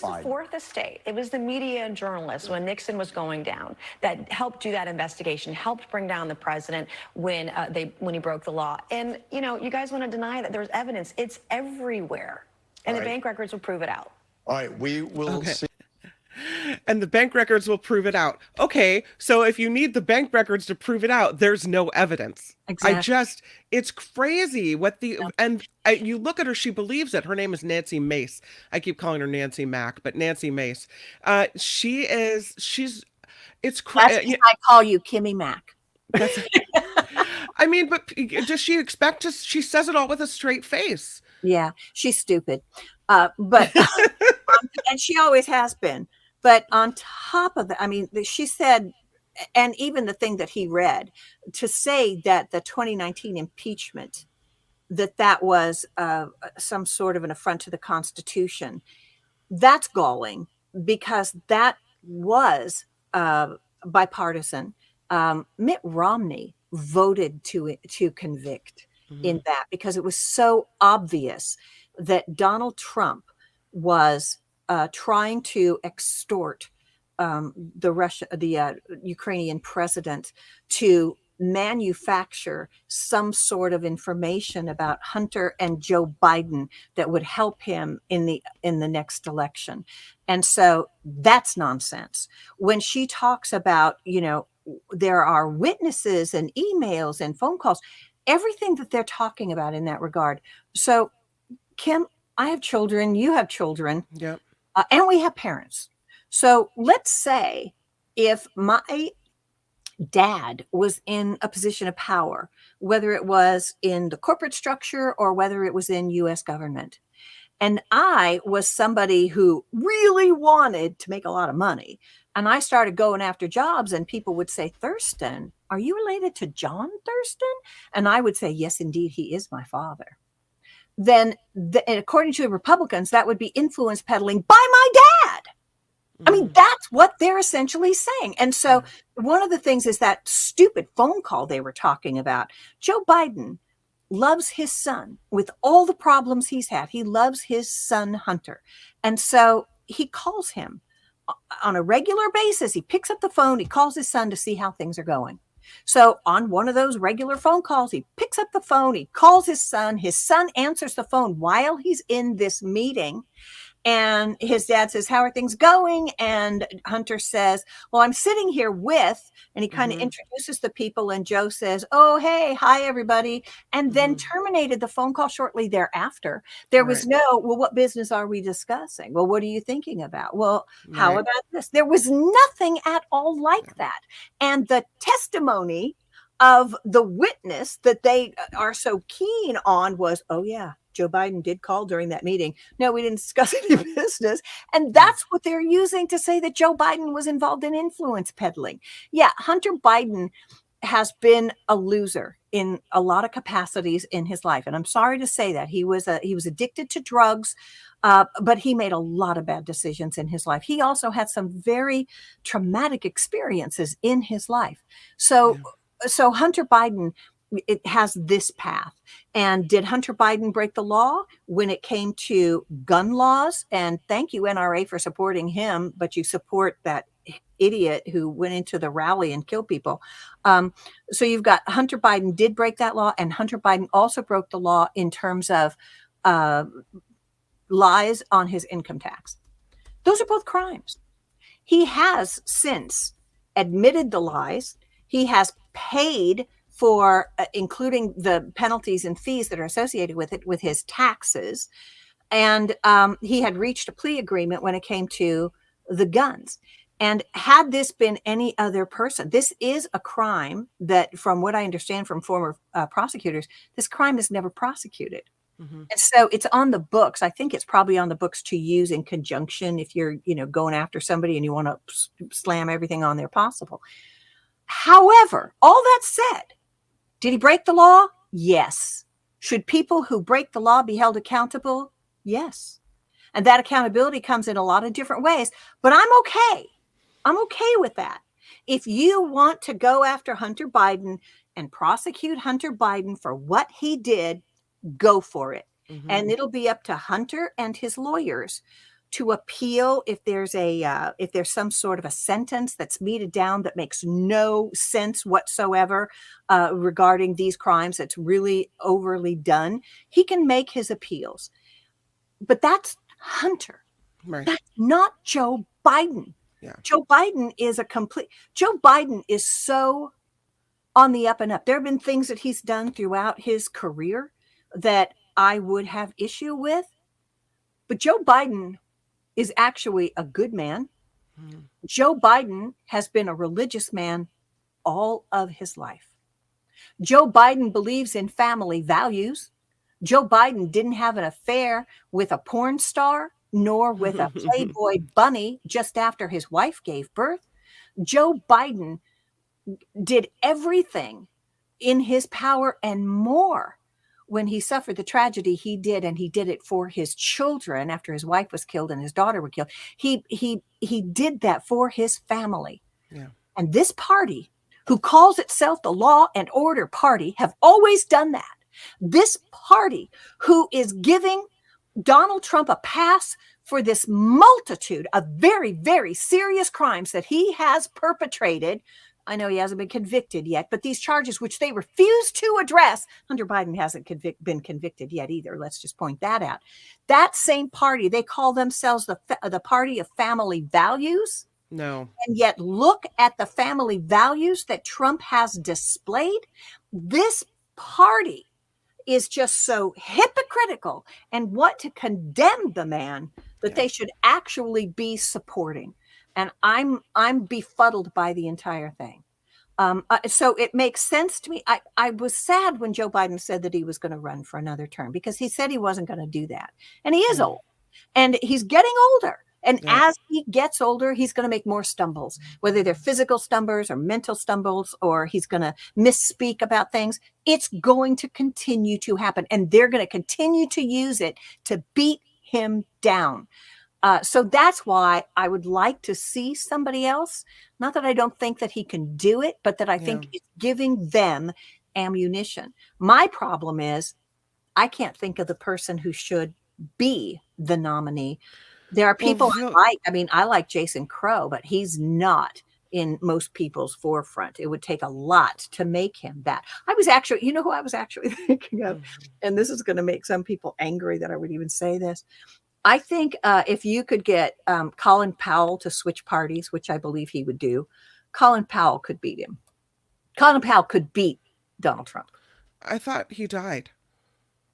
the fourth estate. It was the media and journalists when Nixon was going down that helped do that investigation, helped bring down the president when he broke the law. And you guys want to deny that there's evidence? It's everywhere, and the bank records will prove it out. All right, we will see. And the bank records will prove it out. Okay, so if you need the bank records to prove it out, there's no evidence. Exactly. It's crazy what you look at her, she believes it. Her name is Nancy Mace. I keep calling her Nancy Mack, but Nancy Mace. It's crazy. I call you Kimmy Mack. But does she expect us? She says it all with a straight face. Yeah, she's stupid. But and she always has been. But on top of that, she said, and even the thing that he read, to say that the 2019 impeachment, that was some sort of an affront to the Constitution, that's galling, because that was bipartisan. Mitt Romney voted to convict in that, because it was so obvious that Donald Trump was trying to extort the Ukrainian president to manufacture some sort of information about Hunter and Joe Biden that would help him in the next election. And so that's nonsense. When she talks about, there are witnesses and emails and phone calls, everything that they're talking about in that regard. So, Kim, I have children, you have children, Yep. And we have parents. So let's say if my dad was in a position of power, whether it was in the corporate structure or whether it was in US government, and I was somebody who really wanted to make a lot of money, and I started going after jobs, and people would say, Thurston, are you related to John Thurston? And I would say, yes, indeed, he is my father. Then, and according to the Republicans, that would be influence peddling by my dad. I mean, that's what they're essentially saying. And so one of the things is that stupid phone call they were talking about. Joe Biden loves his son with all the problems he's had. He loves his son, Hunter. And so he calls him on a regular basis. He picks up the phone. He calls his son to see how things are going. So on one of those regular phone calls, he picks up the phone. He calls his son. His son answers the phone while he's in this meeting. And his dad says, how are things going? And Hunter says, well, I'm sitting here with, and he kind of introduces the people. And Joe says, oh, hey, hi, everybody. And then terminated the phone call shortly thereafter. There was no, well, what business are we discussing? Well, what are you thinking about? Well, how about this? There was nothing at all like that. And the testimony of the witness that they are so keen on was, oh, yeah, Joe Biden did call during that meeting. No, we didn't discuss any business. And that's what they're using to say that Joe Biden was involved in influence peddling. Yeah, Hunter Biden has been a loser in a lot of capacities in his life. And I'm sorry to say that. He was addicted to drugs, but he made a lot of bad decisions in his life. He also had some very traumatic experiences in his life. So Hunter Biden, it has this path. And did Hunter Biden break the law when it came to gun laws? And thank you, NRA, for supporting him, but you support that idiot who went into the rally and killed people. So you've got Hunter Biden did break that law, and Hunter Biden also broke the law in terms of lies on his income tax. Those are both crimes. He has since admitted the lies. He has paid for including the penalties and fees that are associated with it, with his taxes. And he had reached a plea agreement when it came to the guns. And had this been any other person, this is a crime that, from what I understand from former prosecutors, this crime is never prosecuted. And so it's on the books. I think it's probably on the books to use in conjunction if you're, going after somebody and you want to slam everything on there possible. However, all that said, did he break the law? Yes. Should people who break the law be held accountable? Yes. And that accountability comes in a lot of different ways, but I'm okay. I'm okay with that. If you want to go after Hunter Biden and prosecute Hunter Biden for what he did, go for it. And it'll be up to Hunter and his lawyers to appeal if there's some sort of a sentence that's meted down that makes no sense whatsoever regarding these crimes. That's really overly done. He can make his appeals, but that's Hunter. Right. That's not Joe Biden. Yeah. Joe Biden is so on the up and up. There have been things that he's done throughout his career that I would have issue with, but Joe Biden is actually a good man. Joe Biden has been a religious man all of his life. Joe Biden believes in family values. Joe Biden didn't have an affair with a porn star, nor with a Playboy bunny just after his wife gave birth. Joe Biden did everything in his power and more when he suffered the tragedy he did, and he did it for his children after his wife was killed and his daughter was killed. He did that for his family. Yeah. And this party, who calls itself the Law and Order Party, have always done that. This party, who is giving Donald Trump a pass for this multitude of very, very serious crimes that he has perpetrated. I know he hasn't been convicted yet, but these charges, which they refuse to address, Hunter Biden hasn't been convicted yet either. Let's just point that out. That same party, they call themselves the party of family values. No. And yet look at the family values that Trump has displayed. This party is just so hypocritical and want to condemn the man that they should actually be supporting. And I'm befuddled by the entire thing. So it makes sense to me. I was sad when Joe Biden said that he was going to run for another term, because he said he wasn't going to do that. And he is old, and he's getting older. And as he gets older, he's going to make more stumbles, whether they're physical stumbles or mental stumbles, or he's going to misspeak about things. It's going to continue to happen, and they're going to continue to use it to beat him down. So that's why I would like to see somebody else. Not that I don't think that he can do it, but that I think it's giving them ammunition. My problem is I can't think of the person who should be the nominee. There are people I like. I mean, I like Jason Crow, but he's not in most people's forefront. It would take a lot to make him that. I was actually, you know who I was actually thinking of? And this is going to make some people angry that I would even say this. I think if you could get Colin Powell to switch parties, which I believe he would do, Colin Powell could beat him. Colin Powell could beat Donald Trump. I thought he died.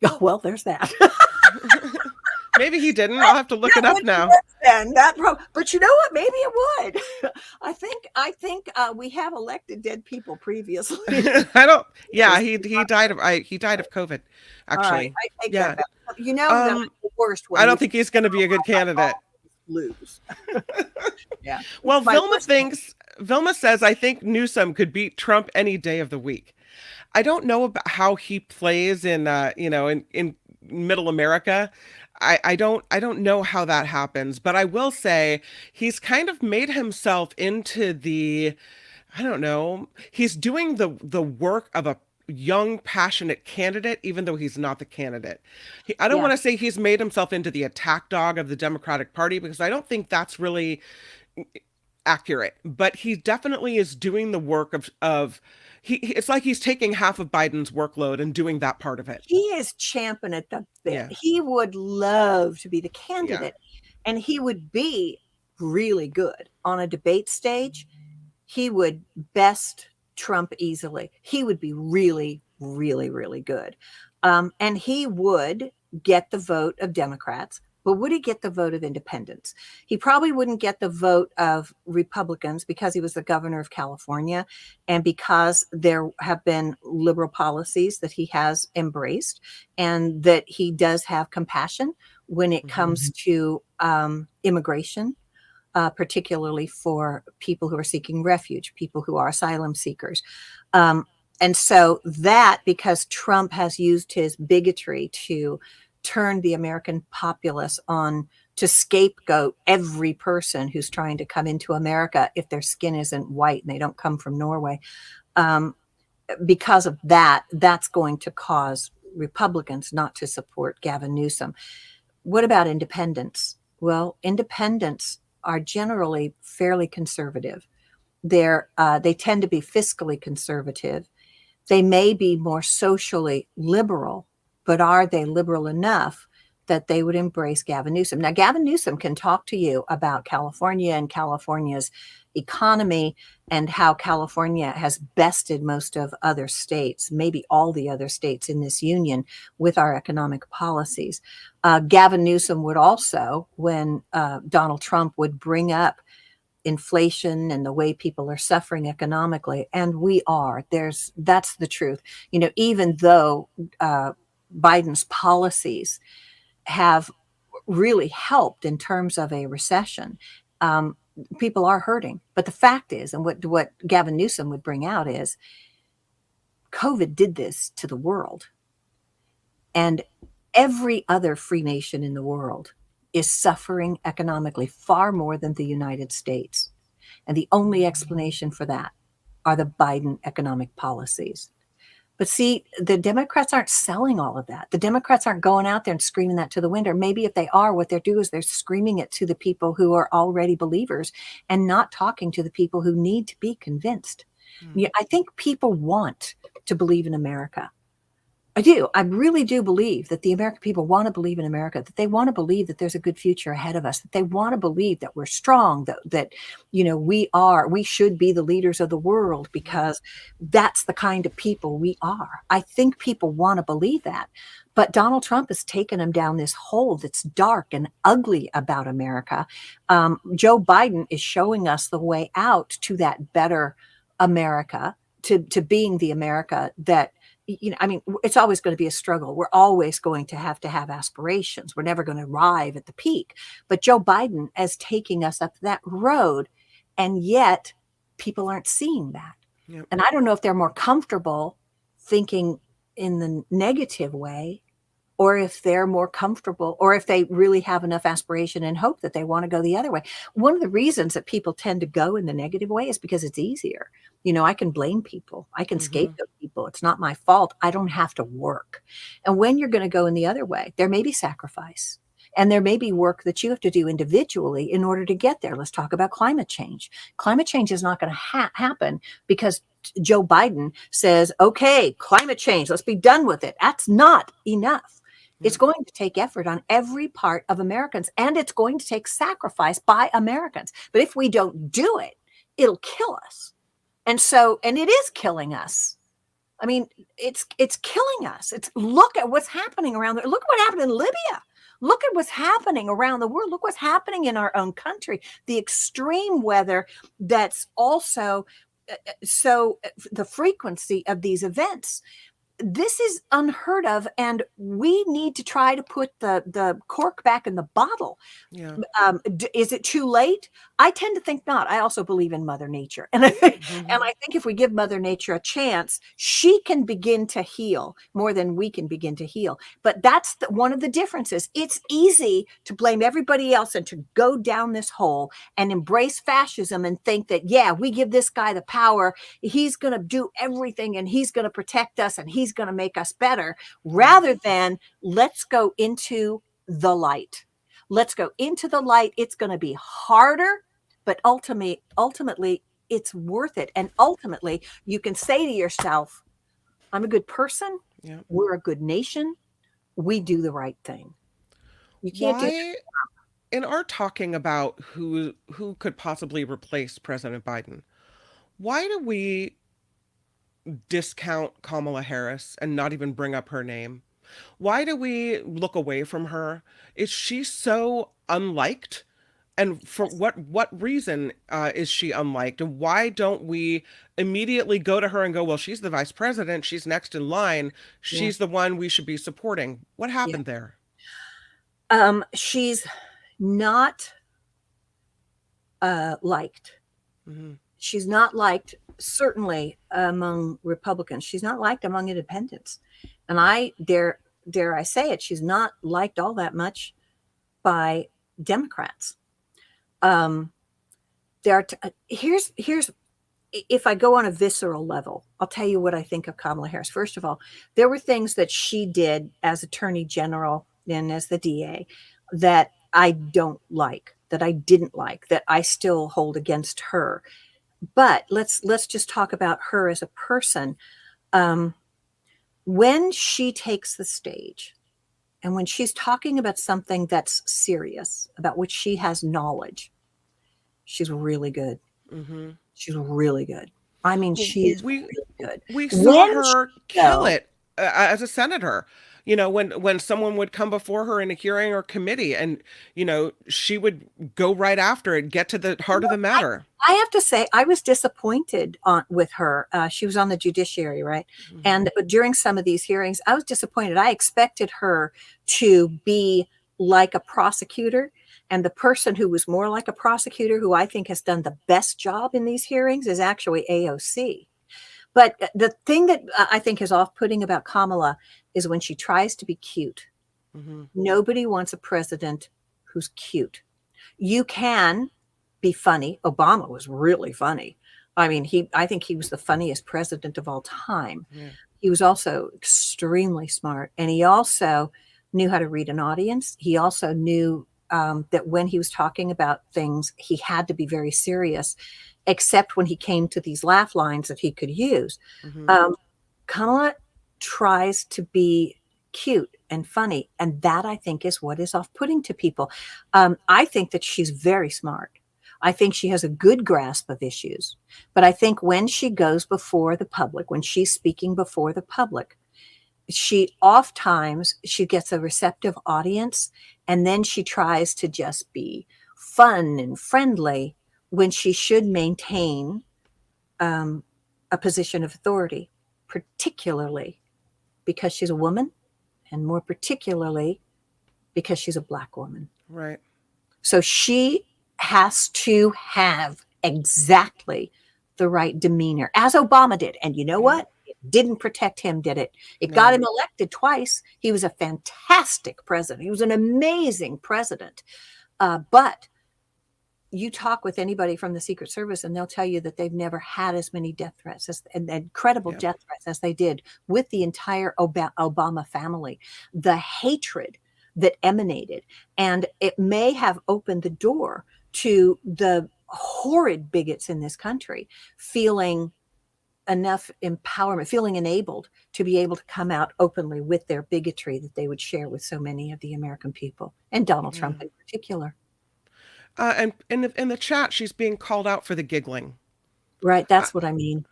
Oh, well, there's that. Maybe he didn't. I'll have to look it up now. But you know what? Maybe it would. I think we have elected dead people previously. I don't. Yeah, he died of COVID. Actually, right, I take that back. You know, the worst way. I don't think he's going to be a good candidate. Lose. Yeah. Well, Vilma says, I think Newsom could beat Trump any day of the week. I don't know about how he plays in in middle America. I don't know how that happens, but I will say he's kind of made himself into I don't know, he's doing the work of a young, passionate candidate, even though he's not the candidate. I don't want to say he's made himself into the attack dog of the Democratic Party, because I don't think that's really accurate, but he definitely is doing the work of it's like he's taking half of Biden's workload and doing that part of it. He is champing at the bit. Yeah. He would love to be the candidate, and he would be really good on a debate stage. He would best Trump easily. He would be really, really, really good. And he would get the vote of Democrats. But would he get the vote of independents? He probably wouldn't get the vote of Republicans, because he was the governor of California, and because there have been liberal policies that he has embraced, and that he does have compassion when it comes to immigration, particularly for people who are seeking refuge, people who are asylum seekers. And so that, because Trump has used his bigotry to turn the American populace on to scapegoat every person who's trying to come into America if their skin isn't white and they don't come from Norway. Because of that, that's going to cause Republicans not to support Gavin Newsom. What about independents? Well, independents are generally fairly conservative. They tend to be fiscally conservative. They may be more socially liberal, but are they liberal enough that they would embrace Gavin Newsom? Now, Gavin Newsom can talk to you about California and California's economy, and how California has bested most of other states, maybe all the other states in this union, with our economic policies. Gavin Newsom would also, when Donald Trump would bring up inflation and the way people are suffering economically, and we are, that's the truth. You know, even though Biden's policies have really helped in terms of a recession, people are hurting. But the fact is, and what Gavin Newsom would bring out is, COVID did this to the world. And every other free nation in the world is suffering economically far more than the United States. And the only explanation for that are the Biden economic policies. But see, the Democrats aren't selling all of that. The Democrats aren't going out there and screaming that to the wind. Or maybe if they are, what they're doing is they're screaming it to the people who are already believers and not talking to the people who need to be convinced. Yeah, I think people want to believe in America. I do. I really do believe that the American people want to believe in America, that they want to believe that there's a good future ahead of us, that they want to believe that we're strong, that we should be the leaders of the world because that's the kind of people we are. I think people want to believe that. But Donald Trump has taken them down this hole that's dark and ugly about America. Joe Biden is showing us the way out to that better America, to being the America that, I mean, it's always going to be a struggle. We're always going to have aspirations. We're never going to arrive at the peak. But Joe Biden is taking us up that road, and yet people aren't seeing that. Yep. And I don't know if they're more comfortable thinking in the negative way, or if they're more comfortable, or if they really have enough aspiration and hope that they want to go the other way. One of the reasons that people tend to go in the negative way is because it's easier. I can blame people. I can scapegoat people. It's not my fault. I don't have to work. And when you're going to go in the other way, there may be sacrifice. And there may be work that you have to do individually in order to get there. Let's talk about climate change. Climate change is not going to happen because Joe Biden says, okay, climate change, let's be done with it. That's not enough. It's going to take effort on every part of Americans, and it's going to take sacrifice by Americans. But if we don't do it, it'll kill us. And it is killing us. I mean, it's killing us. Look at what's happening around there. Look at what happened in Libya. Look at what's happening around the world. Look what's happening in our own country. The extreme weather that's also the frequency of these events. This is unheard of, and we need to try to put the cork back in the bottle. Yeah. Is it too late? I tend to think not. I also believe in Mother Nature. And, and I think if we give Mother Nature a chance, she can begin to heal more than we can begin to heal. But that's one of the differences. It's easy to blame everybody else and to go down this hole and embrace fascism and think that, yeah, we give this guy the power. He's going to do everything and he's going to protect us and he's going to make us better, rather than let's go into the light. Let's go into the light. It's going to be harder, but ultimately it's worth it. And ultimately you can say to yourself, I'm a good person. Yeah. We're a good nation. We do the right thing. You can't do that. In our talking about who could possibly replace President Biden, why do we discount Kamala Harris and not even bring up her name? Why do we look away from her? Is she so unliked? And for what reason is she unliked? And why don't we immediately go to her and go, well, she's the vice president. She's next in line. She's the one we should be supporting. What happened there? She's not liked. She's not liked, certainly among Republicans. She's not liked among independents. And I dare I say it, she's not liked all that much by Democrats. Here's if I go on a visceral level, I'll tell you what I think of Kamala Harris. First of all, there were things that she did as Attorney General and as the DA that I don't like, that I didn't like, that I still hold against her. But let's just talk about her as a person. When she takes the stage and when she's talking about something that's serious, about which she has knowledge, she's really good. She's really good. I mean, she is really good. We saw her kill it as a senator. When someone would come before her in a hearing or committee and, she would go right after it, get to the heart of the matter. I have to say, I was disappointed with her. She was on the judiciary, right? And during some of these hearings, I was disappointed. I expected her to be like a prosecutor. And the person who was more like a prosecutor, who I think has done the best job in these hearings, is actually AOC. But the thing that I think is off-putting about Kamala is when she tries to be cute. Nobody wants a president who's cute. You can be funny. Obama was really funny. I mean, I think he was the funniest president of all time. he was also extremely smart, and he also knew how to read an audience. He also knew that when he was talking about things, he had to be very serious, except when he came to these laugh lines that he could use. Kamala tries to be cute and funny, and that, I think, is what is off-putting to people. I think that she's very smart. I think she has a good grasp of issues, but I think when she goes before the public, when she's speaking before the public, she gets a receptive audience, and then she tries to just be fun and friendly when she should maintain a position of authority, particularly because she's a woman, and more particularly because she's a Black woman. Right. So she has to have exactly the right demeanor, as Obama did. And you know what? It didn't protect him, did it? It got him elected twice. He was a fantastic president. He was an amazing president. But you talk with anybody from the Secret Service, and they'll tell you that they've never had as many death threats and credible death threats as they did with the entire Obama family. The hatred that emanated, and it may have opened the door to the horrid bigots in this country feeling enough empowerment, feeling enabled to be able to come out openly with their bigotry that they would share with so many of the American people, and Donald Trump in particular. And in the chat, she's being called out for the giggling. Right, that's what I mean.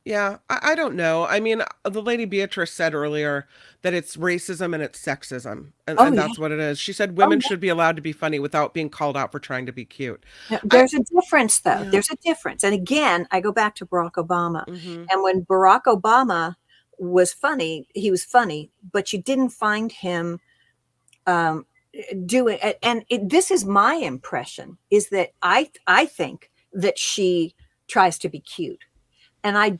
Yeah, I don't know. I mean, the lady Beatrice said earlier that it's racism and it's sexism, and that's what it is. She said women should be allowed to be funny without being called out for trying to be cute. There's a difference, though. There's a difference. And again, I go back to Barack Obama. And when Barack Obama was funny, he was funny, but you didn't find him doing it. And this is my impression, is that I think that she tries to be cute. And I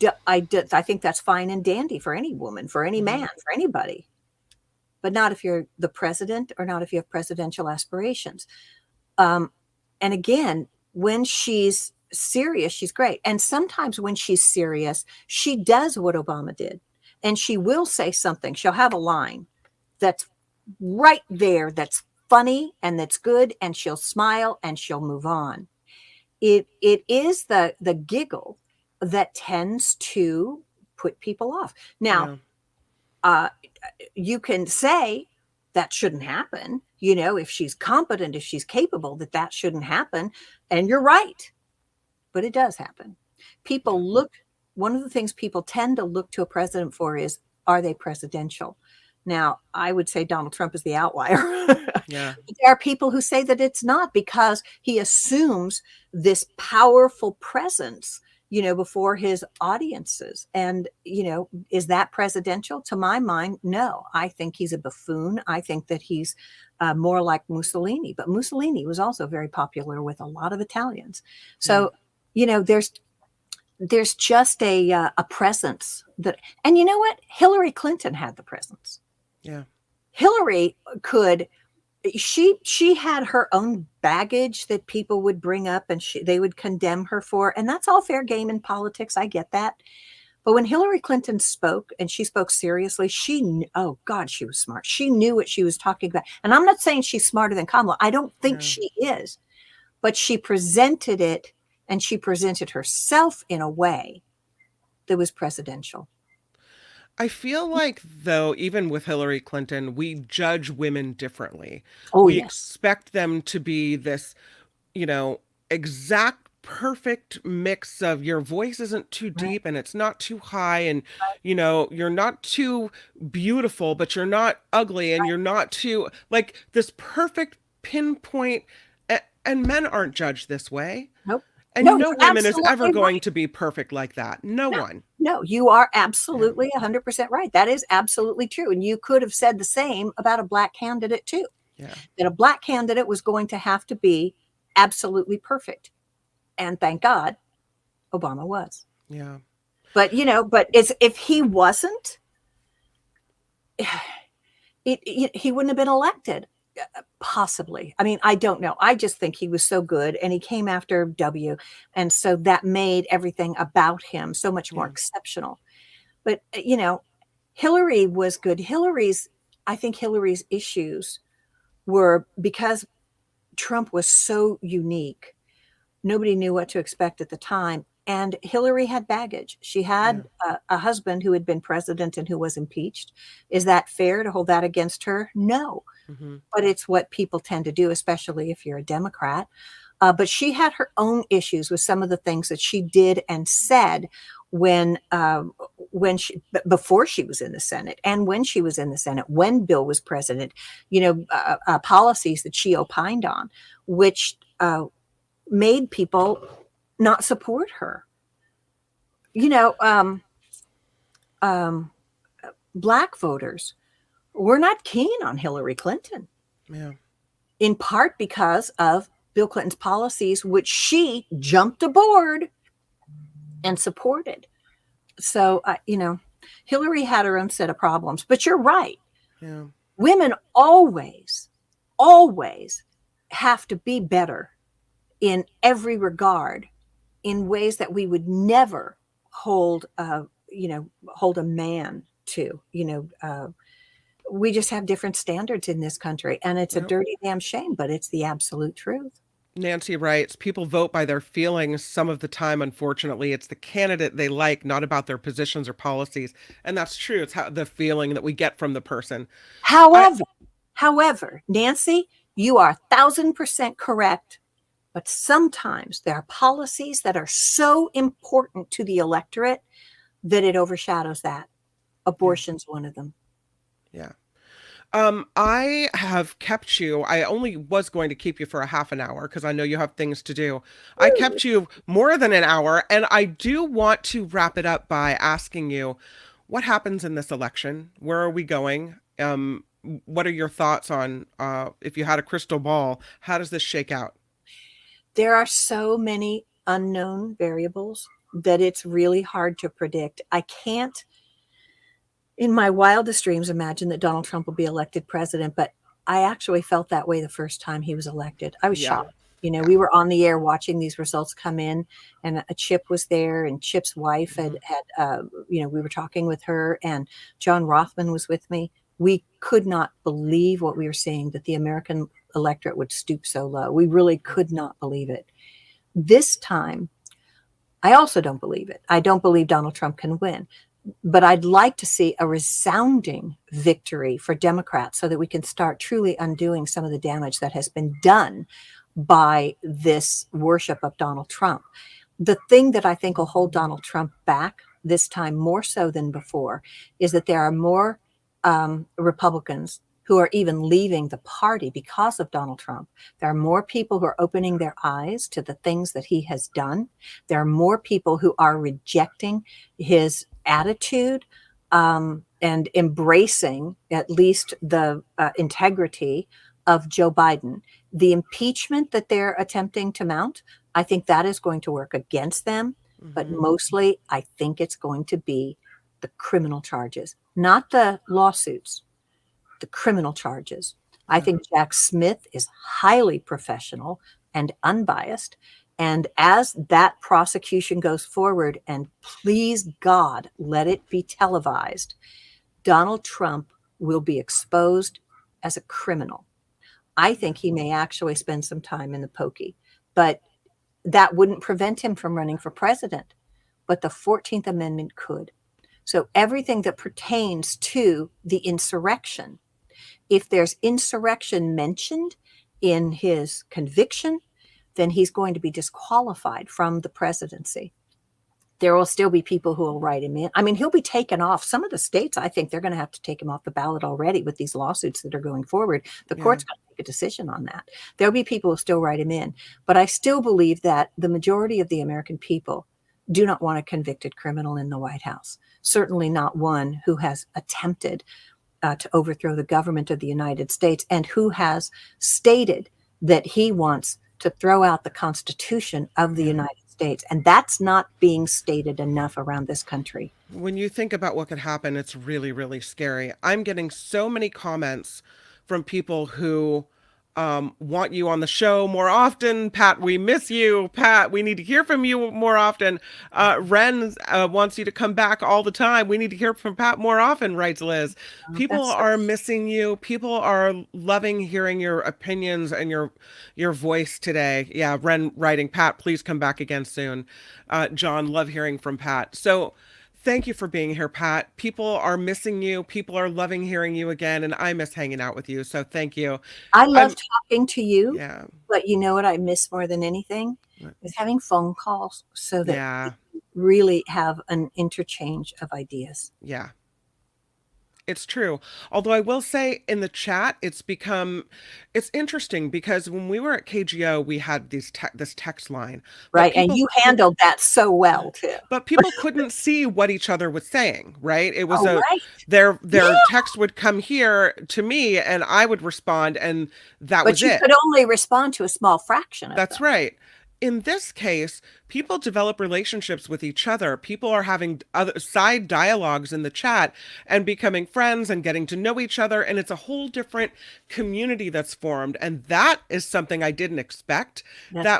think that's fine and dandy for any woman, for any man, for anybody. But not if you're the president, or not if you have presidential aspirations. And again, when she's serious, she's great. And sometimes when she's serious, she does what Obama did. And she will say something. She'll have a line that's right there, that's funny and that's good, and she'll smile and she'll move on. It is the giggle that tends to put people off. Now, you can say that shouldn't happen. You know, if she's competent, if she's capable, that shouldn't happen. And you're right. But it does happen. One of the things people tend to look to a president for is, are they presidential? Now, I would say Donald Trump is the outlier. There are people who say that it's not, because he assumes this powerful presence, before his audiences. And, is that presidential? To my mind, no. I think he's a buffoon. I think that he's more like Mussolini. But Mussolini was also very popular with a lot of Italians. So, there's just a presence that, and you know what? Hillary Clinton had the presence. Yeah. Hillary she had her own baggage that people would bring up, and they would condemn her for, and that's all fair game in politics. I get that. But when Hillary Clinton spoke, and she spoke seriously, she was smart. She knew what she was talking about. And I'm not saying she's smarter than Kamala. I don't think she is, but she presented it, and she presented herself in a way that was presidential. I feel like, though, even with Hillary Clinton, we judge women differently. We expect them to be this, exact, perfect mix of your voice isn't too deep and it's not too high, and, you're not too beautiful, but you're not ugly, and you're not too, like, this perfect pinpoint. And men aren't judged this way. Nope. And no woman is ever going to be perfect like that. No one. No, you are absolutely 100% right. That is absolutely true. And you could have said the same about a Black candidate too. Yeah. That a Black candidate was going to have to be absolutely perfect. And thank God Obama was. Yeah. But, if he wasn't, he wouldn't have been elected. Possibly. I mean, I don't know. I just think he was so good, and he came after W. And so that made everything about him so much more exceptional. But, Hillary was good. I think Hillary's issues were because Trump was so unique. Nobody knew what to expect at the time. And Hillary had baggage. She had a husband who had been president and who was impeached. Is that fair to hold that against her? No. Mm-hmm. But it's what people tend to do, especially if you're a Democrat. But she had her own issues with some of the things that she did and said when she before she was in the Senate and when she was in the Senate, when Bill was president, policies that she opined on, which made people not support her. Black voters were not keen on Hillary Clinton. Yeah. In part because of Bill Clinton's policies, which she jumped aboard and supported. So, Hillary had her own set of problems. But you're right. Yeah. Women always, always have to be better in every regard, in ways that we would never hold a man to. We just have different standards in this country, and it's a dirty damn shame, but it's the absolute truth. Nancy writes, people vote by their feelings some of the time. Unfortunately, it's the candidate they like, not about their positions or policies. And that's true. It's the feeling that we get from the person. However, Nancy, you are 1,000% correct. But sometimes there are policies that are so important to the electorate that it overshadows that. Abortion's one of them. Yeah. I have kept you. I only was going to keep you for a half an hour because I know you have things to do. I kept you more than an hour, and I do want to wrap it up by asking you, what happens in this election? Where are we going? What are your thoughts on, if you had a crystal ball, how does this shake out? There are so many unknown variables that it's really hard to predict. I can't, in my wildest dreams, imagine that Donald Trump will be elected president, but I actually felt that way the first time he was elected. I was shocked. We were on the air watching these results come in, and Chip was there, and Chip's wife had we were talking with her, and John Rothman was with me. We could not believe what we were seeing, that the American electorate would stoop so low. We really could not believe it. This time, I also don't believe it. I don't believe Donald Trump can win. But I'd like to see a resounding victory for Democrats so that we can start truly undoing some of the damage that has been done by this worship of Donald Trump. The thing that I think will hold Donald Trump back this time more so than before is that there are more Republicans who are even leaving the party because of Donald Trump. There are more people who are opening their eyes to the things that he has done. There are more people who are rejecting his attitude and embracing at least the integrity of Joe Biden. The impeachment that they're attempting to mount, I think that is going to work against them. But mostly, I think it's going to be the criminal charges, not the lawsuits. The criminal charges. I think Jack Smith is highly professional and unbiased. And as that prosecution goes forward, and please God, let it be televised, Donald Trump will be exposed as a criminal. I think he may actually spend some time in the pokey, but that wouldn't prevent him from running for president. But the 14th Amendment could. So everything that pertains to the insurrection, if there's insurrection mentioned in his conviction, then he's going to be disqualified from the presidency. There will still be people who will write him in. I mean, he'll be taken off. Some of the states, I think they're going to have to take him off the ballot already with these lawsuits that are going forward. The court's going to make a decision on that. There'll be people who still write him in. But I still believe that the majority of the American people do not want a convicted criminal in the White House. Certainly not one who has attempted to overthrow the government of the United States and who has stated that he wants to throw out the Constitution of the United States. And that's not being stated enough around this country. When you think about what could happen, it's really, really scary. I'm getting so many comments from people who want you on the show more often. Pat, we miss you. Pat, we need to hear from you more often. Ren wants you to come back all the time. We need to hear from Pat more often, writes Liz. People are missing you. People are loving hearing your opinions and your voice today. Yeah, Ren writing, Pat, please come back again soon. John, love hearing from Pat. So thank you for being here, Pat. People are missing you. People are loving hearing you again, and I miss hanging out with you. So thank you. I love talking to you. Yeah. But you know what I miss more than anything is having phone calls so that we really have an interchange of ideas. Yeah. It's true. Although I will say in the chat, it's interesting because when we were at KGO, we had this text line. Right. And you handled that so well too. But people couldn't see what each other was saying, right? It was their text would come here to me and I would respond and that was it. But you could only respond to a small fraction of That's right. In this case, people develop relationships with each other. People are having other side dialogues in the chat and becoming friends and getting to know each other. And it's a whole different community that's formed. And that is something I didn't expect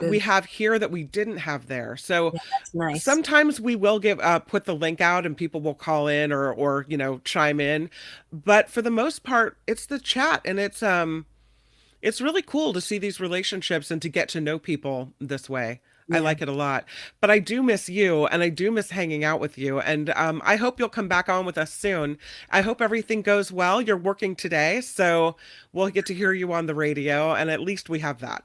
we have here that we didn't have there. So that's nice. Sometimes we will put the link out and people will call in or chime in. But for the most part, it's the chat and it's really cool to see these relationships and to get to know people this way. Yeah. I like it a lot. But I do miss you and I do miss hanging out with you. And I hope you'll come back on with us soon. I hope everything goes well. You're working today, so we'll get to hear you on the radio. And at least we have that.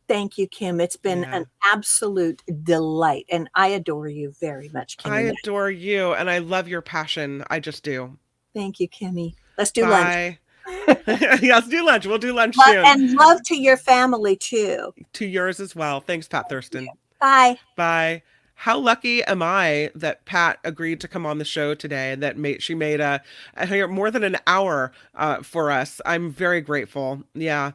Thank you, Kim. It's been an absolute delight. And I adore you very much, Kim. I adore you. And I love your passion. I just do. Thank you, Kimmy. Let's do lunch. Yes, do lunch. We'll do lunch soon. And love to your family too. To yours as well. Thanks, Pat Thurston. Bye. Bye. How lucky am I that Pat agreed to come on the show today and that she made more than an hour for us. I'm very grateful. Yeah.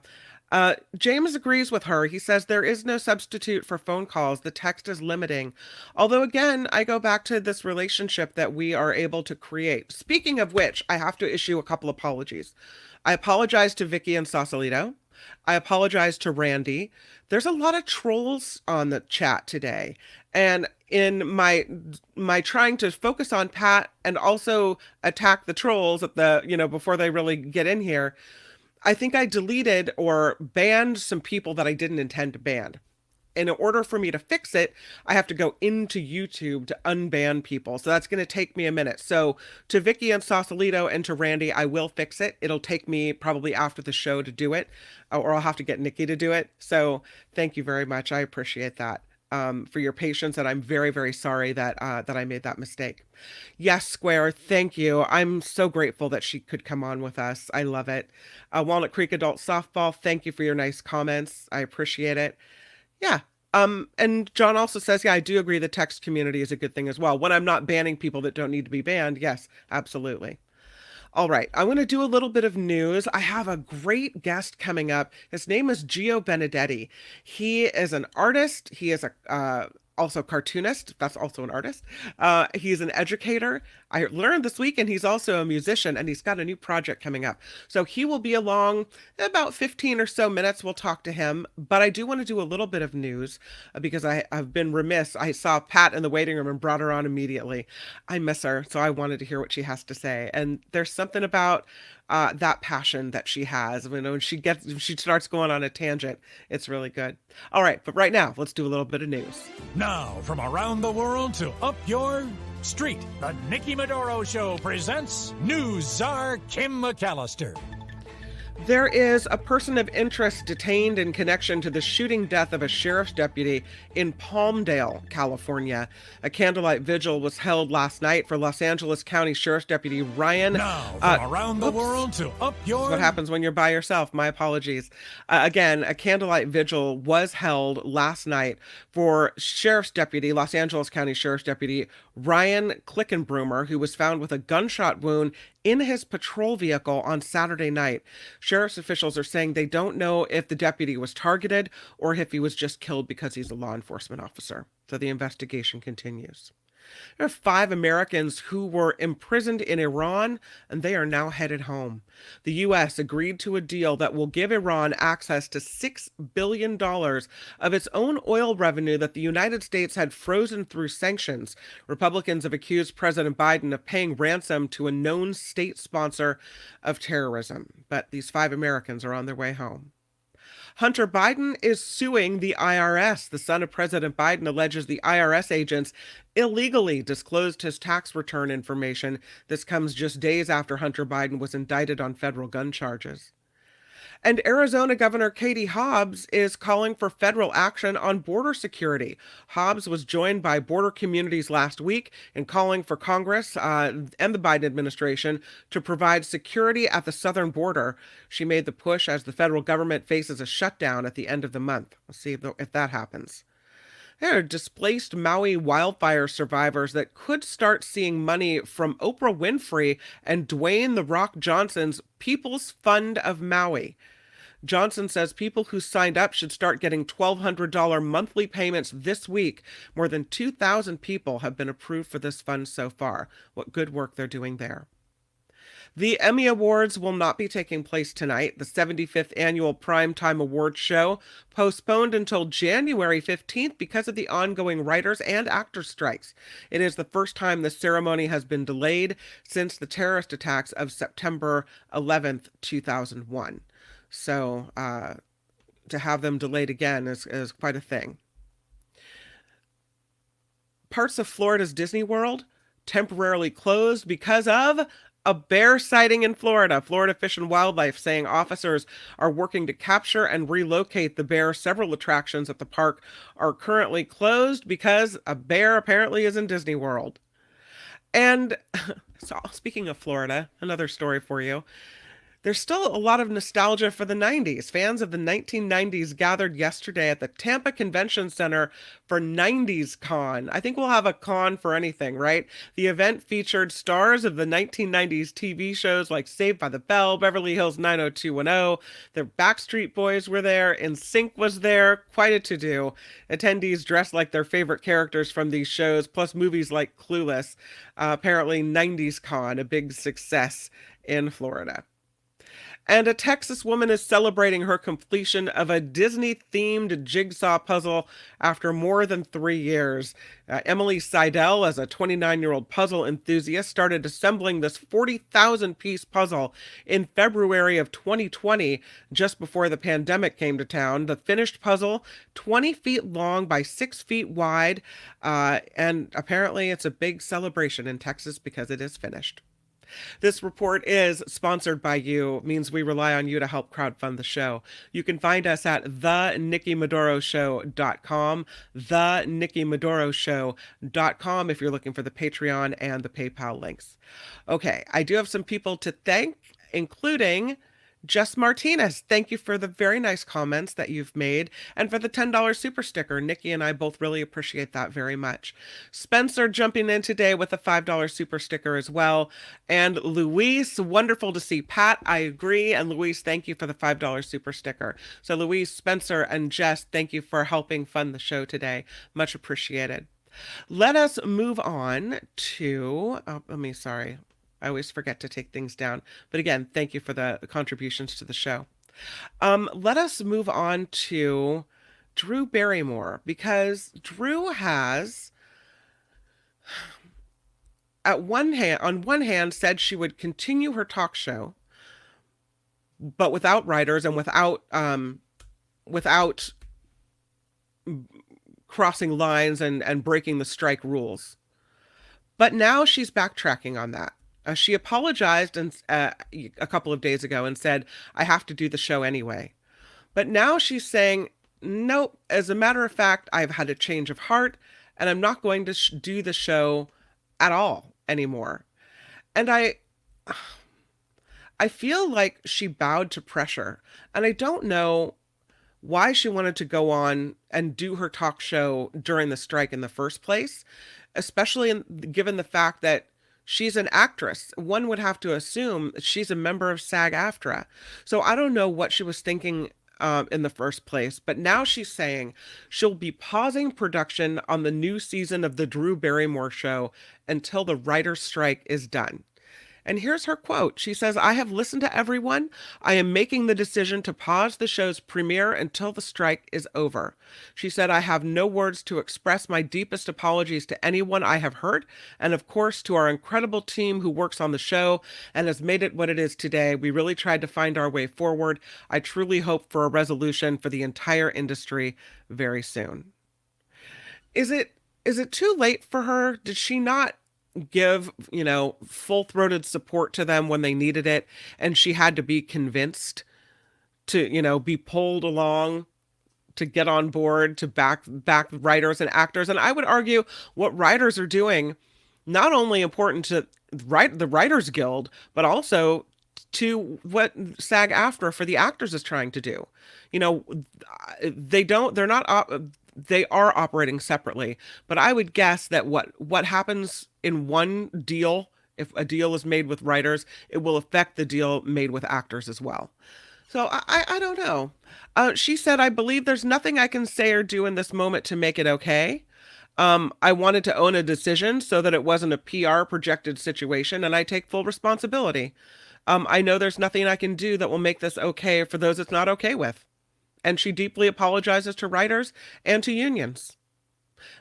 James agrees with her. He says there is no substitute for phone calls. The text is limiting. Although, again, I go back to this relationship that we are able to create. Speaking of which, I have to issue a couple apologies. I apologize to Vicky and Sausalito. I apologize to Randy. There's a lot of trolls on the chat today. And in my trying to focus on Pat and also attack the trolls at before they really get in here, I think I deleted or banned some people that I didn't intend to ban. In order for me to fix it, I have to go into YouTube to unban people. So that's going to take me a minute. So to Vicky and Sausalito and to Randy, I will fix it. It'll take me probably after the show to do it, or I'll have to get Nikki to do it. So thank you very much. I appreciate that. For your patience, and I'm very, very sorry that I made that mistake. Yes, Square, thank you. I'm so grateful that she could come on with us. I love it. Walnut Creek Adult Softball, thank you for your nice comments. I appreciate it. Yeah. And John also says, yeah, I do agree the text community is a good thing as well. When I'm not banning people that don't need to be banned, yes, absolutely. All right, I'm going to do a little bit of news. I have a great guest coming up. His name is Gio Benedetti. He is an artist. He is also cartoonist. That's also an artist. He's an educator. I learned this week, and he's also a musician, and he's got a new project coming up. So he will be along in about 15 or so minutes. We'll talk to him. But I do want to do a little bit of news because I've been remiss. I saw Pat in the waiting room and brought her on immediately. I miss her, so I wanted to hear what she has to say. And there's something about that passion that she has. When she starts going on a tangent, it's really good. All right, but right now, let's do a little bit of news. Now, from around the world to up your street, the Nikki Medoro Show presents News Czar Kim McAllister. There is a person of interest detained in connection to the shooting death of a sheriff's deputy in Palmdale, California. A candlelight vigil was held last night for Los Angeles County Sheriff's Deputy Ryan. Now, from around the world to up your... That's what happens when you're by yourself. My apologies. Again, a candlelight vigil was held last night for Los Angeles County Sheriff's Deputy Ryan Klickenbroomer, who was found with a gunshot wound in his patrol vehicle on Saturday night. Sheriff's officials are saying they don't know if the deputy was targeted or if he was just killed because he's a law enforcement officer. So the investigation continues. There are 5 Americans who were imprisoned in Iran, and they are now headed home. The U.S. agreed to a deal that will give Iran access to $6 billion of its own oil revenue that the United States had frozen through sanctions. Republicans have accused President Biden of paying ransom to a known state sponsor of terrorism. But these 5 Americans are on their way home. Hunter Biden is suing the IRS. The son of President Biden alleges the IRS agents illegally disclosed his tax return information. This comes just days after Hunter Biden was indicted on federal gun charges. And Arizona Governor Katie Hobbs is calling for federal action on border security. Hobbs was joined by border communities last week in calling for Congress and the Biden administration to provide security at the southern border. She made the push as the federal government faces a shutdown at the end of the month. We'll see if that happens. There are displaced Maui wildfire survivors that could start seeing money from Oprah Winfrey and Dwayne "The Rock" Johnson's People's Fund of Maui. Johnson says people who signed up should start getting $1,200 monthly payments this week. More than 2,000 people have been approved for this fund so far. What good work they're doing there. The Emmy Awards will not be taking place tonight. The 75th Annual Primetime Awards show postponed until January 15th because of the ongoing writers and actors strikes. It is the first time the ceremony has been delayed since the terrorist attacks of September 11th, 2001. So to have them delayed again is quite a thing. Parts of Florida's Disney World temporarily closed because of a bear sighting in Florida. Florida Fish and Wildlife saying officers are working to capture and relocate the bear. Several attractions at the park are currently closed because a bear apparently is in Disney World. And so, speaking of Florida, another story for you. There's still a lot of nostalgia for the 90s. Fans of the 1990s gathered yesterday at the Tampa Convention Center for 90s Con. I think we'll have a con for anything, right? The event featured stars of the 1990s TV shows like Saved by the Bell, Beverly Hills 90210. The Backstreet Boys were there, NSYNC was there, quite a to-do. Attendees dressed like their favorite characters from these shows, plus movies like Clueless. Apparently 90s Con, a big success in Florida. And a Texas woman is celebrating her completion of a Disney-themed jigsaw puzzle after more than 3 years. Emily Seidel, as a 29-year-old puzzle enthusiast, started assembling this 40,000-piece puzzle in February of 2020, just before the pandemic came to town. The finished puzzle, 20 feet long by 6 feet wide, and apparently it's a big celebration in Texas because it is finished. This report is sponsored by you, means we rely on you to help crowdfund the show. You can find us at thenikkimedoroshow.com, thenikkimedoroshow.com if you're looking for the Patreon and the PayPal links. Okay, I do have some people to thank, including Jess Martinez. Thank you for the very nice comments that you've made and for the $10 super sticker. Nikki and I both really appreciate that very much. Spencer jumping in today with a $5 super sticker as well. And Luis, wonderful to see. Pat, I agree. And Luis, thank you for the $5 super sticker. So Luis, Spencer, and Jess, thank you for helping fund the show today. Much appreciated. Let us move on to, I always forget to take things down. But again, thank you for the contributions to the show. Let us move on to Drew Barrymore, because Drew has, on one hand, said she would continue her talk show, but without writers and without crossing lines and breaking the strike rules. But now she's backtracking on that. She apologized a couple of days ago and said, I have to do the show anyway. But now she's saying, nope, as a matter of fact, I've had a change of heart and I'm not going to do the show at all anymore. And I feel like she bowed to pressure. And I don't know why she wanted to go on and do her talk show during the strike in the first place, especially given the fact that she's an actress. One would have to assume she's a member of SAG-AFTRA. So I don't know what she was thinking in the first place. But now she's saying she'll be pausing production on the new season of the Drew Barrymore show until the writer's strike is done. And here's her quote. She says, "I have listened to everyone. I am making the decision to pause the show's premiere until the strike is over." She said, "I have no words to express my deepest apologies to anyone I have hurt, and of course to our incredible team who works on the show and has made it what it is today. We really tried to find our way forward. I truly hope for a resolution for the entire industry very soon." Is it too late for her? Did she not give, full-throated support to them when they needed it, and she had to be convinced to, be pulled along to get on board to back writers and actors? And I would argue what writers are doing not only important to the Writers Guild, but also to what SAG-AFTRA for the actors is trying to do. They are operating separately, but I would guess that what happens in one deal, if a deal is made with writers, it will affect the deal made with actors as well. So I don't know. She said, "I believe there's nothing I can say or do in this moment to make it okay. I wanted to own a decision so that it wasn't a PR projected situation, and I take full responsibility. I know there's nothing I can do that will make this okay for those it's not okay with." And she deeply apologizes to writers and to unions.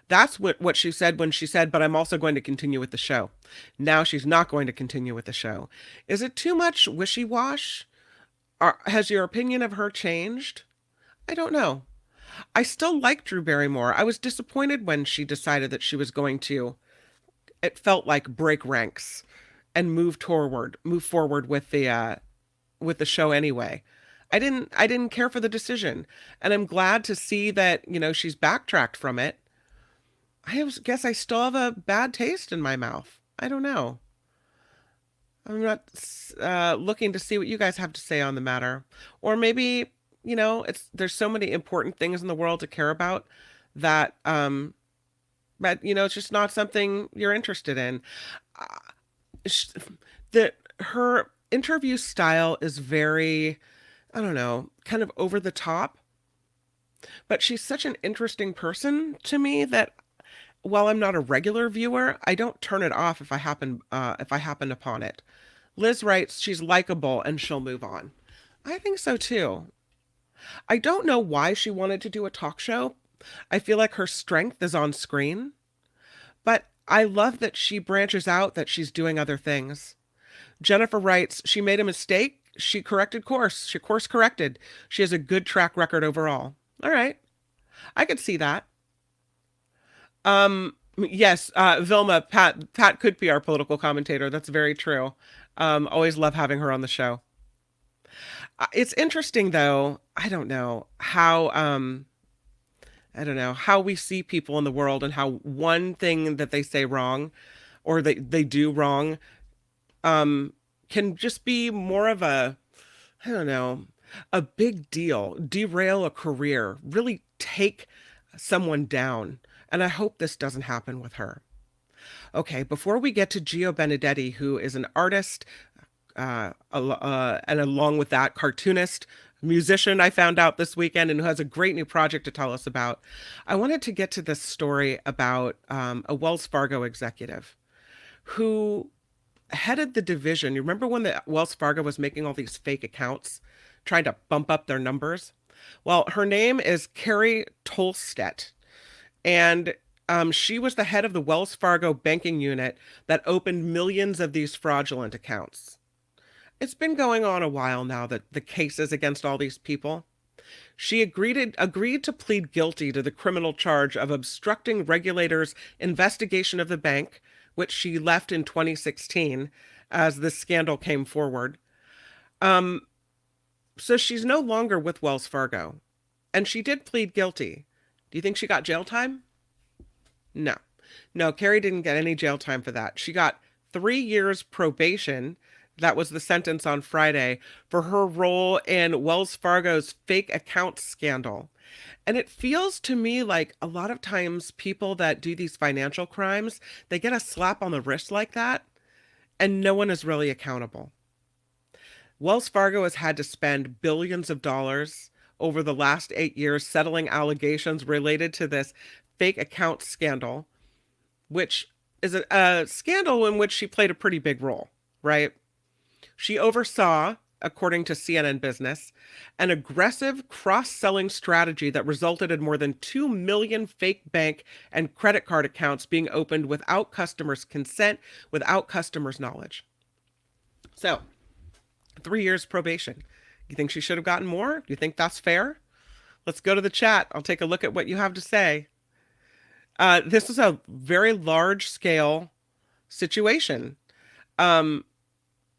That's what she said when she said, "But I'm also going to continue with the show." Now she's not going to continue with the show. Is it too much wishy-wash? Has your opinion of her changed? I don't know. I still like Drew Barrymore. I was disappointed when she decided that she was going to, it felt like, break ranks and move forward with the show anyway. I didn't care for the decision, and I'm glad to see that, she's backtracked from it. I guess I still have a bad taste in my mouth. I don't know. I'm not looking to see what you guys have to say on the matter. Or maybe, there's so many important things in the world to care about that, but, it's just not something you're interested in. Her interview style is very, I don't know, kind of over the top. But she's such an interesting person to me that while I'm not a regular viewer, I don't turn it off if I happen upon it. Liz writes, "She's likable and she'll move on." I think so too. I don't know why she wanted to do a talk show. I feel like her strength is on screen. But I love that she branches out, that she's doing other things. Jennifer writes, "She made a mistake. She corrected course. She course corrected. She has a good track record overall." All right. I could see that. Yes, Vilma, Pat could be our political commentator. That's very true. Always love having her on the show. It's interesting though. I don't know how we see people in the world, and how one thing that they say wrong or they do wrong can just be more of a big deal, derail a career, really take someone down. And I hope this doesn't happen with her. Okay, before we get to Gio Benedetti, who is an artist, and along with that, cartoonist, musician, I found out this weekend, and who has a great new project to tell us about, I wanted to get to this story about a Wells Fargo executive who headed the division. You remember when the Wells Fargo was making all these fake accounts, trying to bump up their numbers? Well, her name is Carrie Tolstedt, and she was the head of the Wells Fargo banking unit that opened millions of these fraudulent accounts. It's been going on a while now, that the cases against all these people. She agreed to plead guilty to the criminal charge of obstructing regulators' investigation of the bank, which she left in 2016 as the scandal came forward. So she's no longer with Wells Fargo, and she did plead guilty. Do you think she got jail time? No, Carrie didn't get any jail time for that. She got 3 years probation. That was the sentence on Friday for her role in Wells Fargo's fake account scandal. And it feels to me like a lot of times people that do these financial crimes, they get a slap on the wrist like that, and no one is really accountable. Wells Fargo has had to spend billions of dollars over the last 8 years, settling allegations related to this fake account scandal, which is a scandal in which she played a pretty big role, right? She oversaw, according to CNN Business, an aggressive cross-selling strategy that resulted in more than 2 million fake bank and credit card accounts being opened without customers' consent, without customers' knowledge. So, 3 years probation. You think she should have gotten more? Do you think that's fair? Let's go to the chat. I'll take a look at what you have to say. This is a very large-scale situation.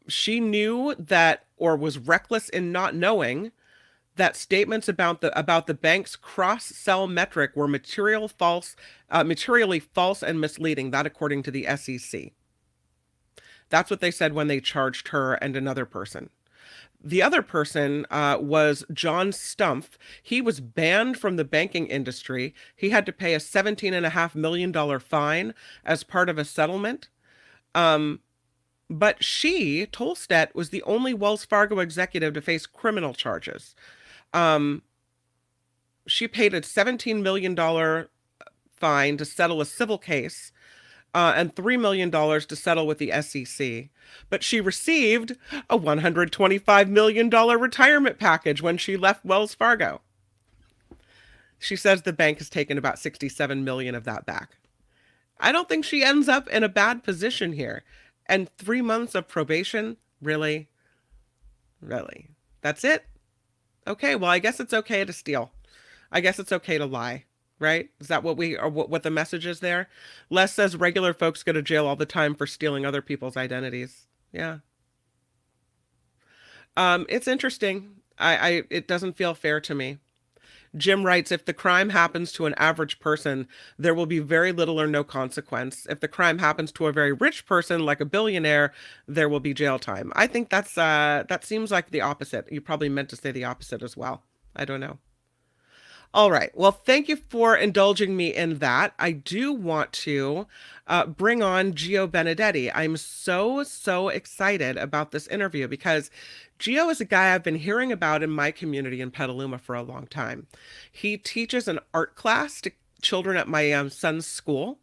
She knew that, or was reckless in not knowing, that statements about the bank's cross-sell metric were materially false and misleading. That, according to the SEC. That's what they said when they charged her and another person. The other person was John Stumpf. He was banned from the banking industry. He had to pay a $17.5 million fine as part of a settlement. But she, Tolstedt, was the only Wells Fargo executive to face criminal charges. She paid a $17 million fine to settle a civil case, and $3 million to settle with the SEC. But she received a $125 million retirement package when she left Wells Fargo. She says the bank has taken about $67 million of that back. I don't think she ends up in a bad position here. And 3 months of probation? Really? Really? That's it? Okay, well, I guess it's okay to steal. I guess it's okay to lie. Right? Is that what the message is there? Les says regular folks go to jail all the time for stealing other people's identities. Yeah. It's interesting. It doesn't feel fair to me. Jim writes, if the crime happens to an average person, there will be very little or no consequence. If the crime happens to a very rich person, like a billionaire, there will be jail time. I think that seems like the opposite. You probably meant to say the opposite as well. I don't know. All right. Well, thank you for indulging me in that. I do want to bring on Gio Benedetti. I'm so excited about this interview because Gio is a guy I've been hearing about in my community in Petaluma for a long time. He teaches an art class to children at my son's school.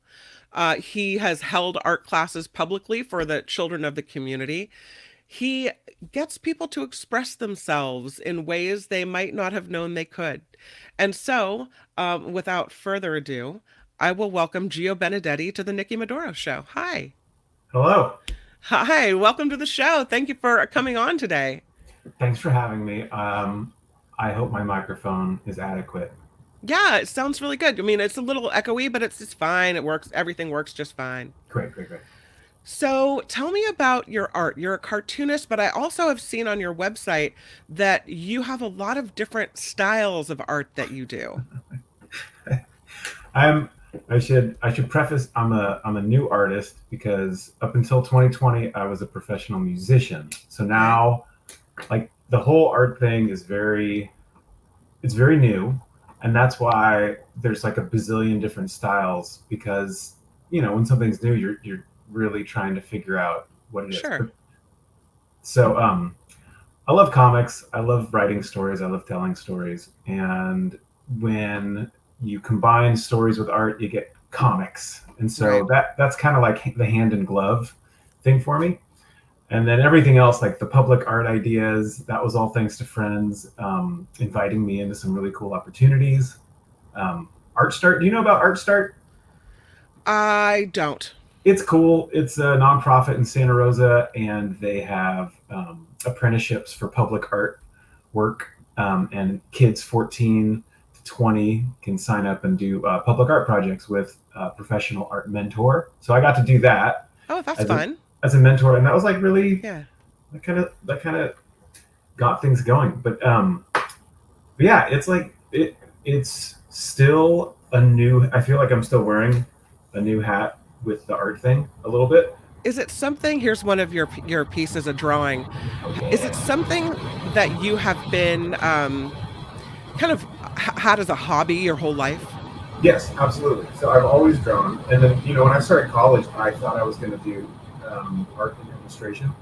He has held art classes publicly for the children of the community. He gets people to express themselves in ways they might not have known they could. And so, without further ado, I will welcome Gio Benedetti to the Nikki Medoro Show. Hi. Hello. Hi, welcome to the show. Thank you for coming on today. Thanks for having me. I hope my microphone is adequate. Yeah, it sounds really good. I mean, it's a little echoey, but it's fine. It works. Everything works just fine. Great. So tell me about your art. You're a cartoonist, but I also have seen on your website that you have a lot of different styles of art that you do. I should preface I'm a new artist because up until 2020 I was a professional musician. So now, like, the whole art thing is very new, and that's why there's like a bazillion different styles, because when something's new you're really trying to figure out what it is. Sure. So I love comics. I love writing stories. I love telling stories. And when you combine stories with art, you get comics. And so that's kind of like the hand in glove thing for me. And then everything else, like the public art ideas, that was all thanks to friends inviting me into some really cool opportunities. Art Start. Do you know about Art Start? I don't. It's cool. It's a nonprofit in Santa Rosa, and they have apprenticeships for public art work, and kids 14 to 20 can sign up and do public art projects with a professional art mentor. So I got to do that. Oh, that's fun. As a mentor, and that was like really, yeah. That kind of got things going. But yeah, it's like it's still a new. I feel like I'm still wearing a new hat with the art thing a little bit. Is it something, here's one of your pieces of drawing. Is it something that you have been kind of had as a hobby your whole life? Yes, absolutely. So I've always drawn. And then, when I started college, I thought I was going to do art and illustration.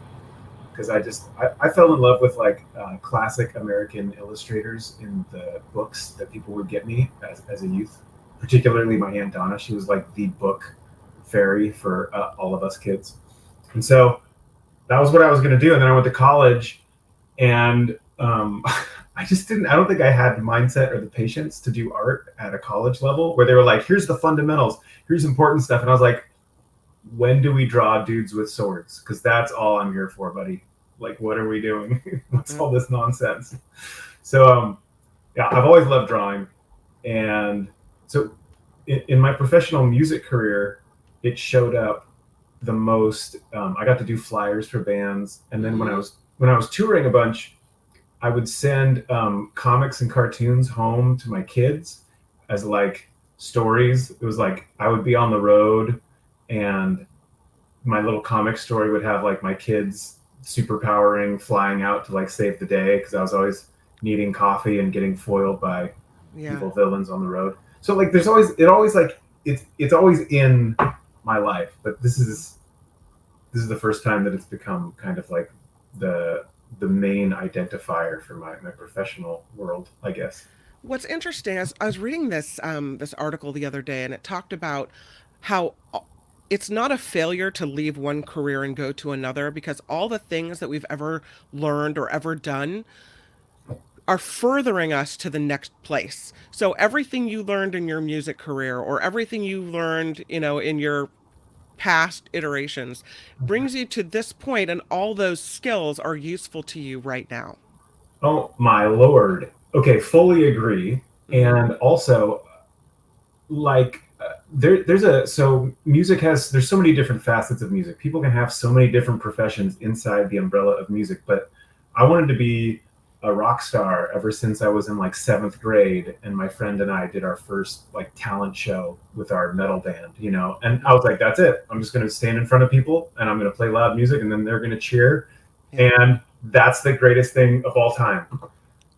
because I fell in love with like classic American illustrators in the books that people would get me as a youth, particularly my Aunt Donna. She was like the book fairy for all of us kids. And so that was what I was going to do. And then I went to college, and I don't think I had the mindset or the patience to do art at a college level where they were like, here's the fundamentals, here's important stuff. And I was like, when do we draw dudes with swords? Because that's all I'm here for, buddy. Like, what are we doing? What's all this nonsense? So, yeah, I've always loved drawing. And so in my professional music career, it showed up the most. I got to do flyers for bands. And then when I was touring a bunch, I would send comics and cartoons home to my kids as like stories. It was like I would be on the road, and my little comic story would have like my kids superpowering, flying out to like save the day, because I was always needing coffee and getting foiled by evil villains on the road. So like it's always in my life, but this is the first time that it's become kind of like the main identifier for my professional world, I guess. What's interesting is I was reading this this article the other day, and it talked about how it's not a failure to leave one career and go to another, because all the things that we've ever learned or ever done are furthering us to the next place. So everything you learned in your music career, or everything you learned, in your past iterations, brings you to this point, and all those skills are useful to you right now. Oh my Lord. Okay, fully agree. And also, like, there's so many different facets of music. People can have so many different professions inside the umbrella of music, but I wanted to be a rock star ever since I was in like 7th grade, and my friend and I did our first like talent show with our metal band, and I was like, that's it. I'm just going to stand in front of people, and I'm going to play loud music, and then they're going to cheer. And that's the greatest thing of all time.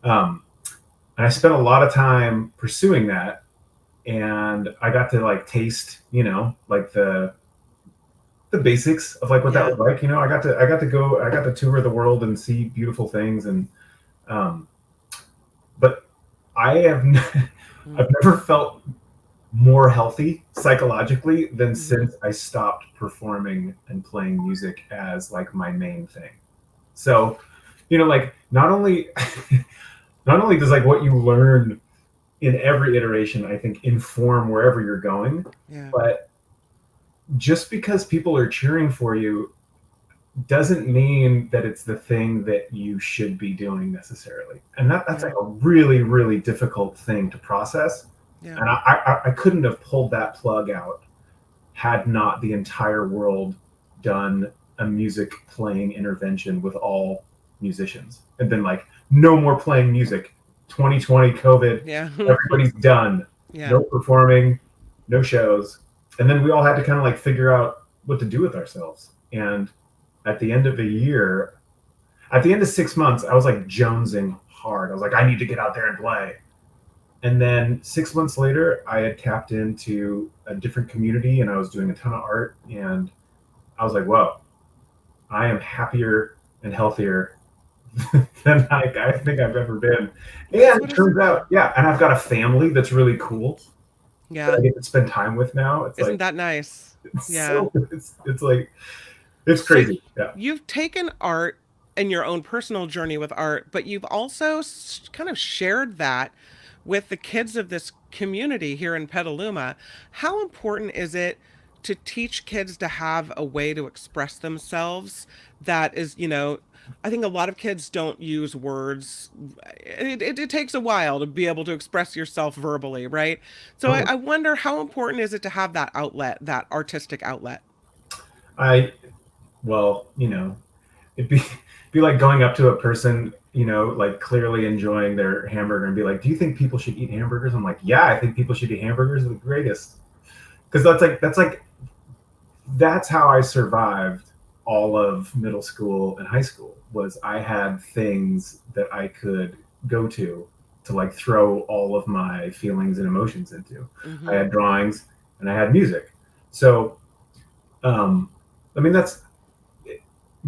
And I spent a lot of time pursuing that, and I got to like taste, like the basics of like what that was like. I got to tour the world and see beautiful things, and but I have I've never felt more healthy psychologically than since I stopped performing and playing music as like my main thing. So, like not only does like what you learn in every iteration, I think, inform wherever you're going, but just because people are cheering for you doesn't mean that it's the thing that you should be doing necessarily. And that's like a really, really difficult thing to process. And I couldn't have pulled that plug out had not the entire world done a music playing intervention with all musicians and been like, no more playing music. 2020 COVID, everybody's done. No performing, no shows. And then we all had to kind of like figure out what to do with ourselves. And at the end of 6 months, I was like jonesing hard. I was like, I need to get out there and play. And then 6 months later, I had tapped into a different community, and I was doing a ton of art. And I was like, whoa, I am happier and healthier than I think I've ever been. And it turns out, and I've got a family that's really cool. That I get to spend time with now. Isn't that nice? It's like, it's crazy. So you've taken art and your own personal journey with art, but you've also kind of shared that with the kids of this community here in Petaluma. How important is it to teach kids to have a way to express themselves that is, I think a lot of kids don't use words. It takes a while to be able to express yourself verbally, right? So I wonder, how important is it to have that outlet, that artistic outlet? Well, it'd be like going up to a person, like clearly enjoying their hamburger and be like, do you think people should eat hamburgers? I'm like, yeah, I think people should eat hamburgers. They're the greatest. Because that's how I survived all of middle school and high school. Was I had things that I could go to like throw all of my feelings and emotions into. I had drawings and I had music. So, that's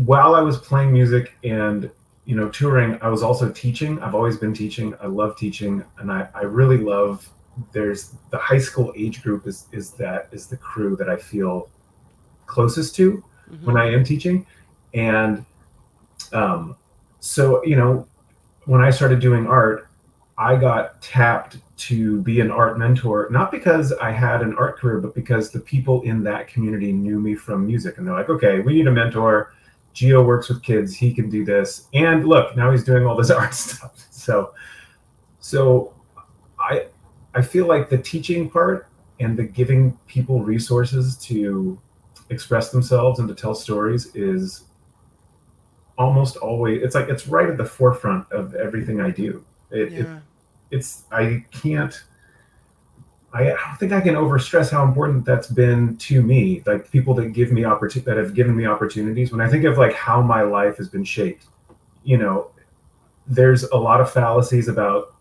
while I was playing music and, touring, I was also teaching. I've always been teaching. I love teaching, and I really love. There's the high school age group is the crew that I feel closest to when I am teaching, and so when I started doing art, I got tapped to be an art mentor, not because I had an art career, but because the people in that community knew me from music, and they're like, okay, we need a mentor. Gio works with kids, he can do this, and look, now he's doing all this art stuff. So I feel like the teaching part and the giving people resources to express themselves and to tell stories is almost always, it's right at the forefront of everything I do. I don't think I can overstress how important that's been to me. Like people that have given me opportunities. When I think of like how my life has been shaped, there's a lot of fallacies about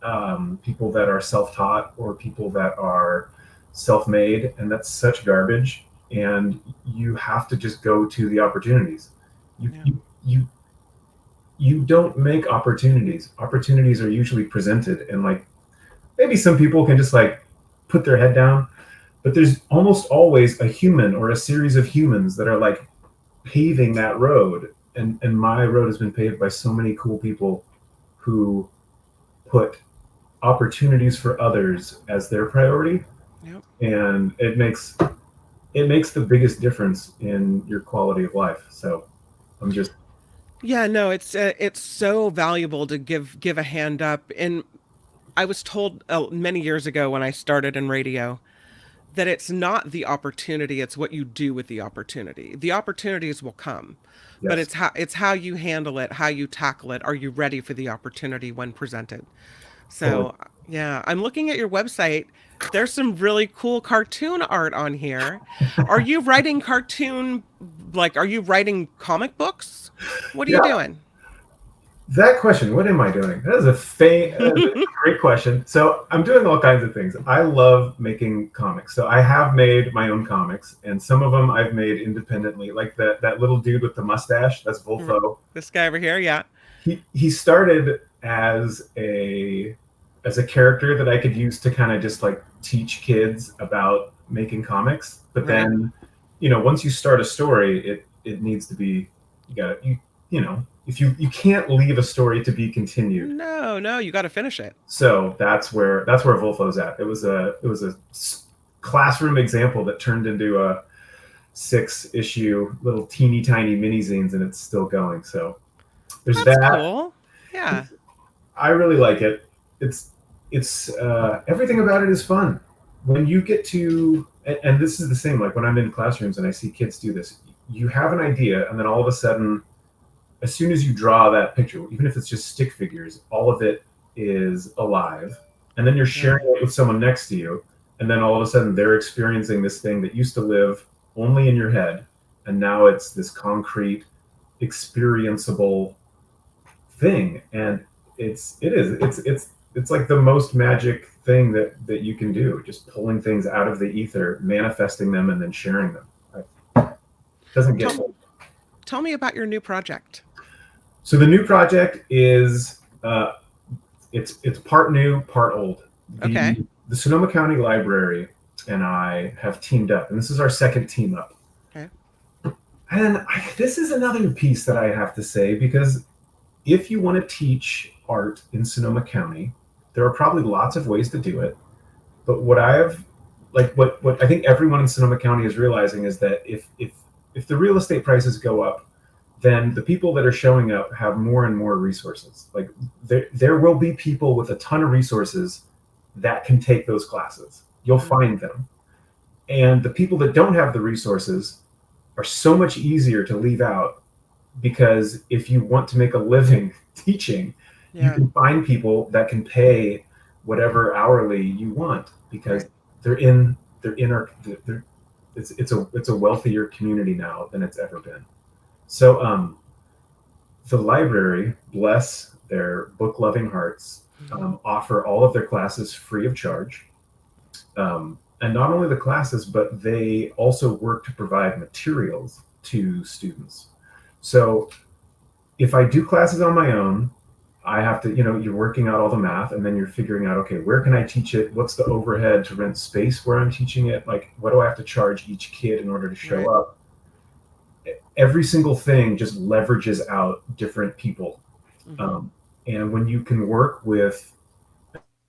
people that are self-taught or people that are self-made, and that's such garbage. And you have to just go to the opportunities. You don't make opportunities. Opportunities are usually presented, and like maybe some people can just like put their head down, but there's almost always a human or a series of humans that are like paving that road. And my road has been paved by so many cool people who put opportunities for others as their priority. Yep. And it makes the biggest difference in your quality of life. So I'm just it's so valuable to give a hand up. And I was told many years ago when I started in radio that it's not the opportunity, it's what you do with the opportunity. The opportunities will come, but it's how you handle it, how you tackle it. Are you ready for the opportunity when presented? So yeah, I'm looking at your website. There's some really cool cartoon art on here. Are you writing are you writing comic books? What are you doing? That question, what am I doing? That is a great question. So I'm doing all kinds of things. I love making comics. So I have made my own comics, and some of them I've made independently. Like that little dude with the mustache, that's Volfo. This guy over here, yeah. He started as a character that I could use to kind of just like teach kids about making comics. But then, once you start a story, it needs to be, if you can't leave a story to be continued. No, you got to finish it. So that's where Volfo's at. It was a classroom example that turned into a 6-issue little teeny tiny mini zines, and it's still going. So there's that's cool. Yeah. I really like it. It's everything about it is fun. When you get to, and this is the same, like when I'm in classrooms and I see kids do this, you have an idea, and then all of a sudden, as soon as you draw that picture, even if it's just stick figures, all of it is alive. And then you're sharing it with someone next to you, and then all of a sudden they're experiencing this thing that used to live only in your head, and now it's this concrete, experienceable thing. And it's like the most magic thing that you can do, just pulling things out of the ether, manifesting them, and then sharing them. It doesn't get old. Tell me about your new project. So the new project is it's part new, part old. The Sonoma County Library and I have teamed up, and this is our second team up. Okay. And this is another piece that I have to say, because if you want to teach art in Sonoma County, there are probably lots of ways to do it. But what I think everyone in Sonoma County is realizing is that if the real estate prices go up, then the people that are showing up have more and more resources. Like there will be people with a ton of resources that can take those classes. You'll find them. And the people that don't have the resources are so much easier to leave out, because if you want to make a living teaching, you can find people that can pay whatever hourly you want, because it's a wealthier community now than it's ever been. So the library, bless their book-loving hearts, offer all of their classes free of charge. And not only the classes, but they also work to provide materials to students. So if I do classes on my own, I have to, you're working out all the math, and then you're figuring out, okay, where can I teach it? What's the overhead to rent space where I'm teaching it? Like, what do I have to charge each kid in order to show up? Every single thing just leverages out different people. And when you can work with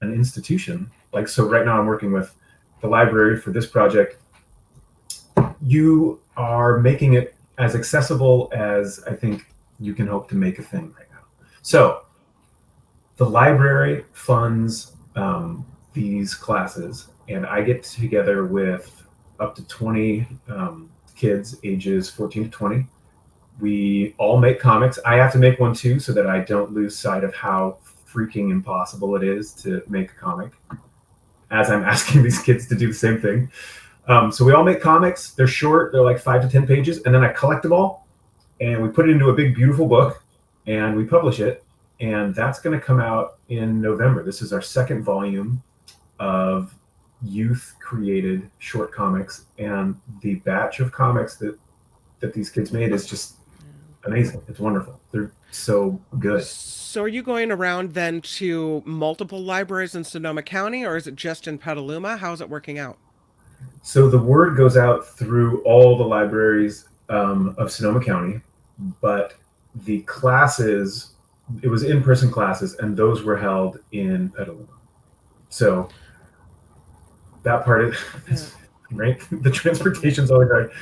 an institution, like, so right now I'm working with the library for this project, you are making it as accessible as I think you can hope to make a thing right now. So the library funds these classes, and I get together with up to 20 kids ages 14 to 20. We all make comics. I have to make one too, so that I don't lose sight of how freaking impossible it is to make a comic, as I'm asking these kids to do the same thing. So we all make comics. They're short. They're like 5 to 10 pages. And then I collect them all, and we put it into a big, beautiful book, and we publish it. And that's going to come out in November. This is our second volume of youth-created short comics. And the batch of comics that these kids made is just amazing. It's wonderful. They're so good. So are you going around then to multiple libraries in Sonoma County, or is it just in Petaluma? How's it working out? So the word goes out through all the libraries of Sonoma County, but the classes, it was in-person classes, and those were held in Petaluma. So that part is right. The transportation's always hard.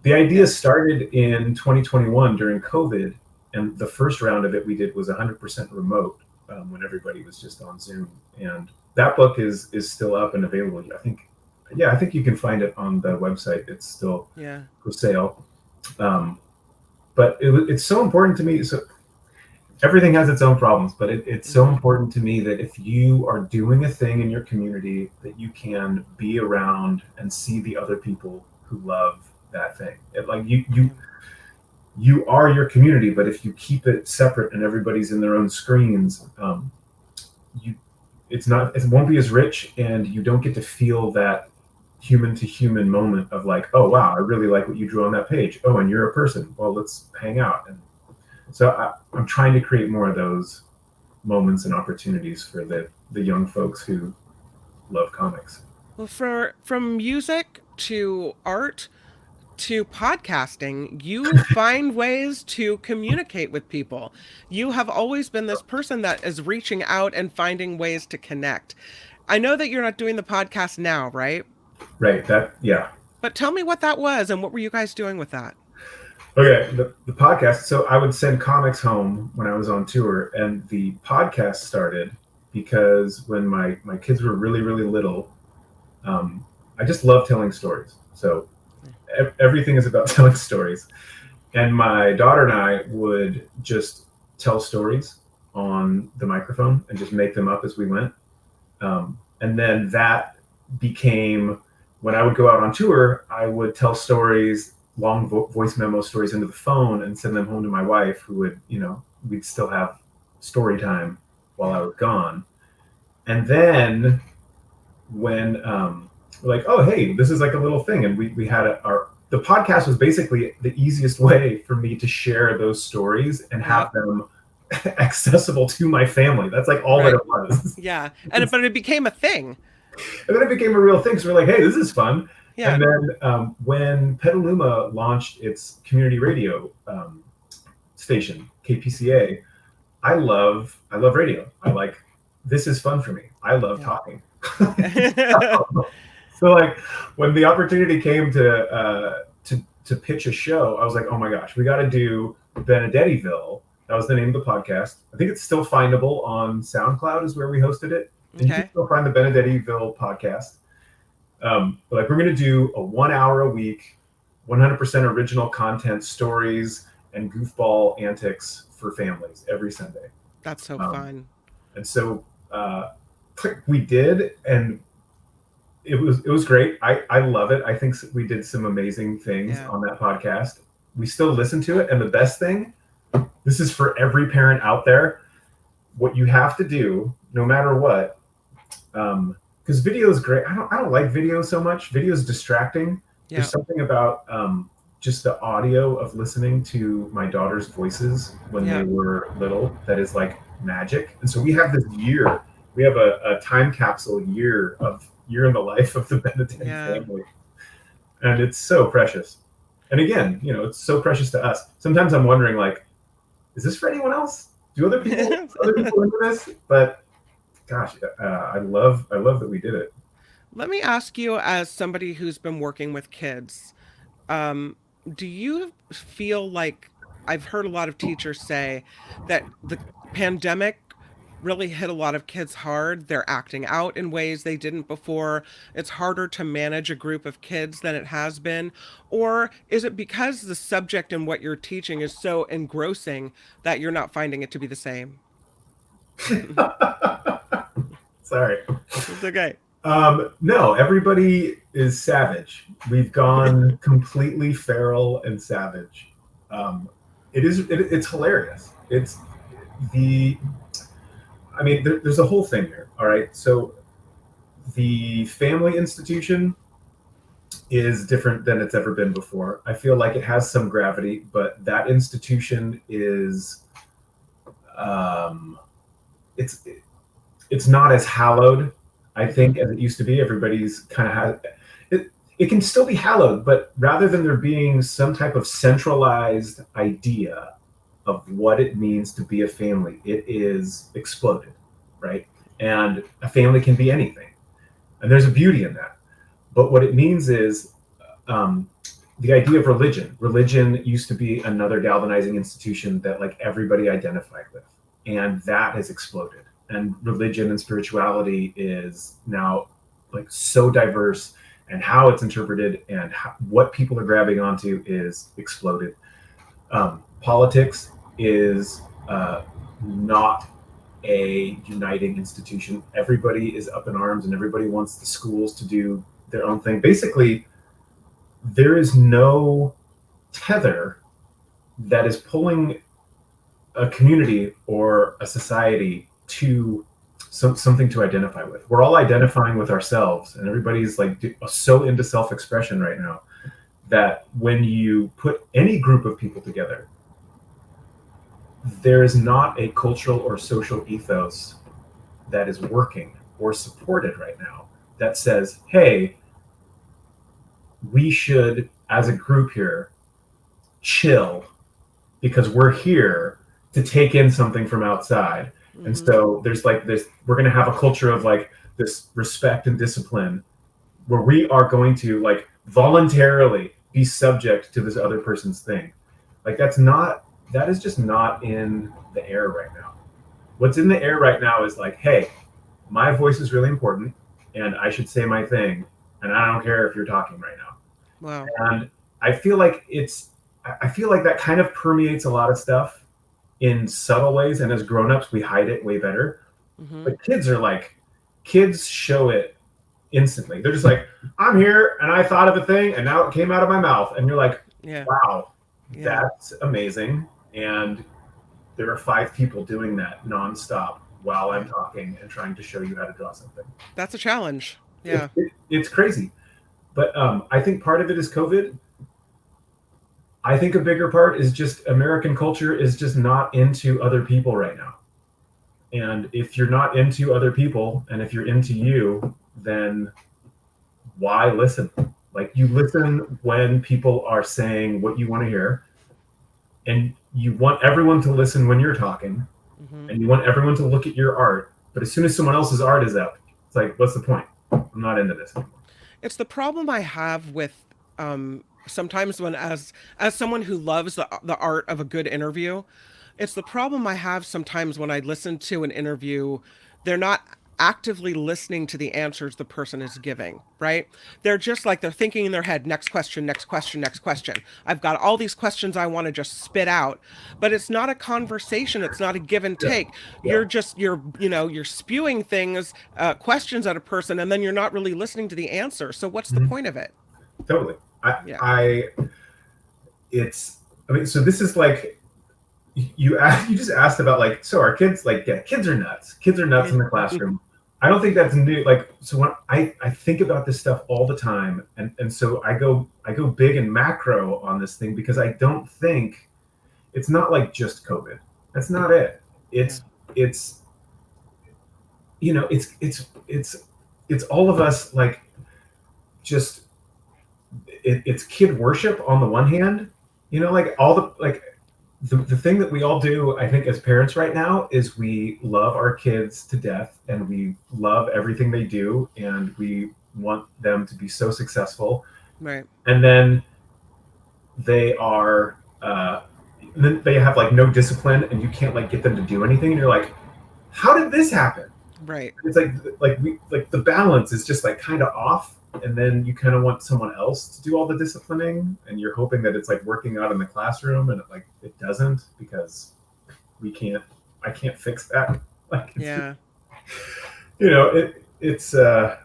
The idea started in 2021 during COVID, and the first round of it we did was 100% remote when everybody was just on Zoom. And that book is still up and available. I think you can find it on the website. It's still for sale. But it's so important to me. So everything has its own problems, but it's so important to me that if you are doing a thing in your community, that you can be around and see the other people who love that thing. You are your community, but if you keep it separate and everybody's in their own screens, it won't be as rich, and you don't get to feel that human to human moment of like, oh wow, I really like what you drew on that page. Oh, and you're a person. Well, let's hang out. And so I'm trying to create more of those moments and opportunities for the young folks who love comics. Well, from music to art to podcasting, you find ways to communicate with people. You have always been this person that is reaching out and finding ways to connect. I know that you're not doing the podcast now, right? Right. But tell me what that was, and what were you guys doing with that? Okay, the podcast. So I would send comics home when I was on tour, and the podcast started because when my kids were really, really little, I just love telling stories. So everything is about telling stories. And my daughter and I would just tell stories on the microphone and just make them up as we went. And then that became, when I would go out on tour, I would tell stories, long voice memo stories into the phone and send them home to my wife, who would, we'd still have story time while I was gone. And then when we're like, oh, hey, this is like a little thing. And we had the podcast was basically the easiest way for me to share those stories and have them accessible to my family. That's like all that it was. Yeah. But it became a thing. And then it became a real thing. So we're like, hey, this is fun. Yeah. And then when Petaluma launched its community radio station, KPCA, I love radio. This is fun for me. I love talking. So like when the opportunity came to pitch a show, I was like, oh my gosh, we got to do Benedettiville. That was the name of the podcast. I think it's still findable on SoundCloud is where we hosted it. And you can still find the Benedettiville podcast. We're going to do a 1 hour a week, 100% original content, stories, and goofball antics for families every Sunday. That's so fun. And so we did, and it was great. I love it. I think we did some amazing things on that podcast. We still listen to it. And the best thing, this is for every parent out there, what you have to do, no matter what, because video is great. I don't like video so much. Video is distracting. There's something about just the audio of listening to my daughter's voices when they were little, that is like magic. And so we have this year, we have a time capsule year in the life of the Benedetti family. And it's so precious. And again, you know, it's so precious to us. Sometimes I'm wondering, like, is this for anyone else? Do other people into this? But gosh, I love that we did it. Let me ask you, as somebody who's been working with kids, do you feel like, I've heard a lot of teachers say that the pandemic really hit a lot of kids hard. They're acting out in ways they didn't before. It's harder to manage a group of kids than it has been. Or is it because the subject and what you're teaching is so engrossing that you're not finding it to be the same? Sorry. It's okay. No, everybody is savage. We've gone completely feral and savage. It's hilarious. There's a whole thing here. All right. So the family institution is different than it's ever been before. I feel like it has some gravity, but that institution is, it's not as hallowed, I think, as it used to be. Everybody's kind of has it. It can still be hallowed, but rather than there being some type of centralized idea of what it means to be a family, it is exploded, right? And a family can be anything, and there's a beauty in that. But what it means is the idea of religion. Religion used to be another galvanizing institution that like everybody identified with, and that has exploded. And religion and spirituality is now like so diverse, and how it's interpreted and what people are grabbing onto is exploded. Politics is not a uniting institution. Everybody is up in arms, and everybody wants the schools to do their own thing. Basically, there is no tether that is pulling a community or a society to something to identify with. We're all identifying with ourselves, and everybody's like so into self-expression right now that when you put any group of people together, there is not a cultural or social ethos that is working or supported right now that says, hey, we should, as a group here, chill because we're here to take in something from outside. And so there's like this, we're going to have a culture of like this respect and discipline where we are going to like voluntarily be subject to this other person's thing. Like that is just not in the air right now. What's in the air right now is like, hey, my voice is really important and I should say my thing. And I don't care if you're talking right now. Wow. And I feel like that kind of permeates a lot of stuff in subtle ways, and as grown-ups we hide it way better. But kids show it instantly. They're just like, I'm here and I thought of a thing and now it came out of my mouth, and you're like, wow, that's amazing. And there are 5 people doing that nonstop while I'm talking and trying to show you how to draw something. That's a challenge. It's crazy. But I think part of it is COVID. I think a bigger part is just American culture is just not into other people right now. And if you're not into other people, and if you're into you, then why listen? Like, you listen when people are saying what you want to hear, and you want everyone to listen when you're talking, and you want everyone to look at your art. But as soon as someone else's art is up, it's like, what's the point? I'm not into this anymore. It's the problem I have with sometimes when, as someone who loves the art of a good interview, it's the problem I have sometimes when I listen to an interview, they're not actively listening to the answers the person is giving, right? They're just like, they're thinking in their head, next question, next question, next question. I've got all these questions I want to just spit out, but it's not a conversation. It's not a give and take. You're spewing things, questions at a person, and then you're not really listening to the answer. So what's the point of it? Totally. So this is like, you just asked about like, so our kids, like, kids are nuts. Kids are nuts in the classroom. I don't think that's new. Like, so when I think about this stuff all the time, and so I go big and macro on this thing because I don't think it's not like just COVID. That's not it. It's you know, it's all of us, like, just it's kid worship on the one hand, you know, like all the, like the thing that we all do, I think, as parents right now is we love our kids to death and we love everything they do and we want them to be so successful. Right. And then they are then they have like no discipline and you can't like get them to do anything and you're like, how did this happen? Right. It's like the balance is just like kind of off, and then you kind of want someone else to do all the disciplining, and you're hoping that it's like working out in the classroom, and it doesn't, because I can't fix that. Like, Yeah. You know, it's God.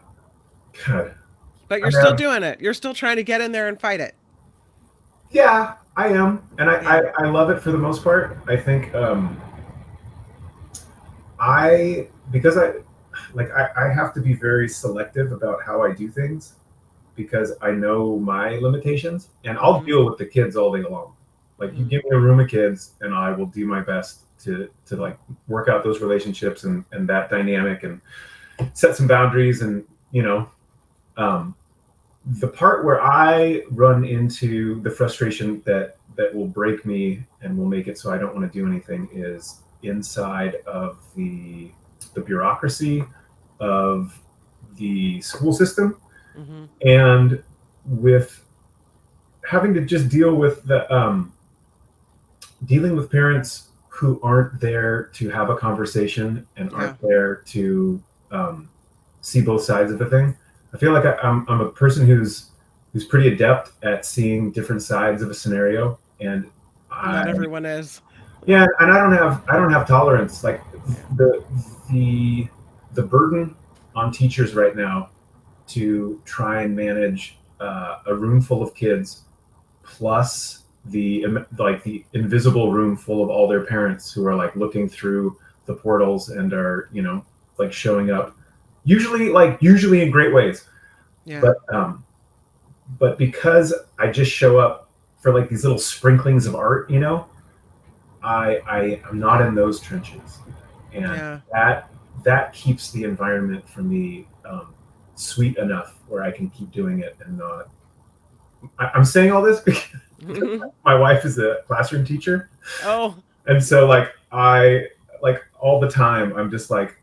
But you're still doing it. You're still trying to get in there and fight it. Yeah, I am, and I love it for the most part. I think because I have to be very selective about how I do things because I know my limitations, and I'll deal with the kids all day long. Like, you give me a room of kids and I will do my best to like work out those relationships and that dynamic and set some boundaries. And, you know, the part where I run into the frustration that will break me and will make it so I don't want to do anything is inside of the bureaucracy of the school system, and with having to just deal with the dealing with parents who aren't there to have a conversation and aren't there to see both sides of the thing. I feel like I'm a person who's pretty adept at seeing different sides of a scenario, and Not everyone is. Yeah, and I don't have tolerance. Like, the burden on teachers right now to try and manage a room full of kids, plus the invisible room full of all their parents who are like looking through the portals and are, you know, like showing up, usually in great ways. Yeah. But because I just show up for like these little sprinklings of art, you know, I'm not in those trenches, and that keeps the environment for me sweet enough where I can keep doing it and not. I'm saying all this because my wife is a classroom teacher. Oh. And so like I all the time I'm just like,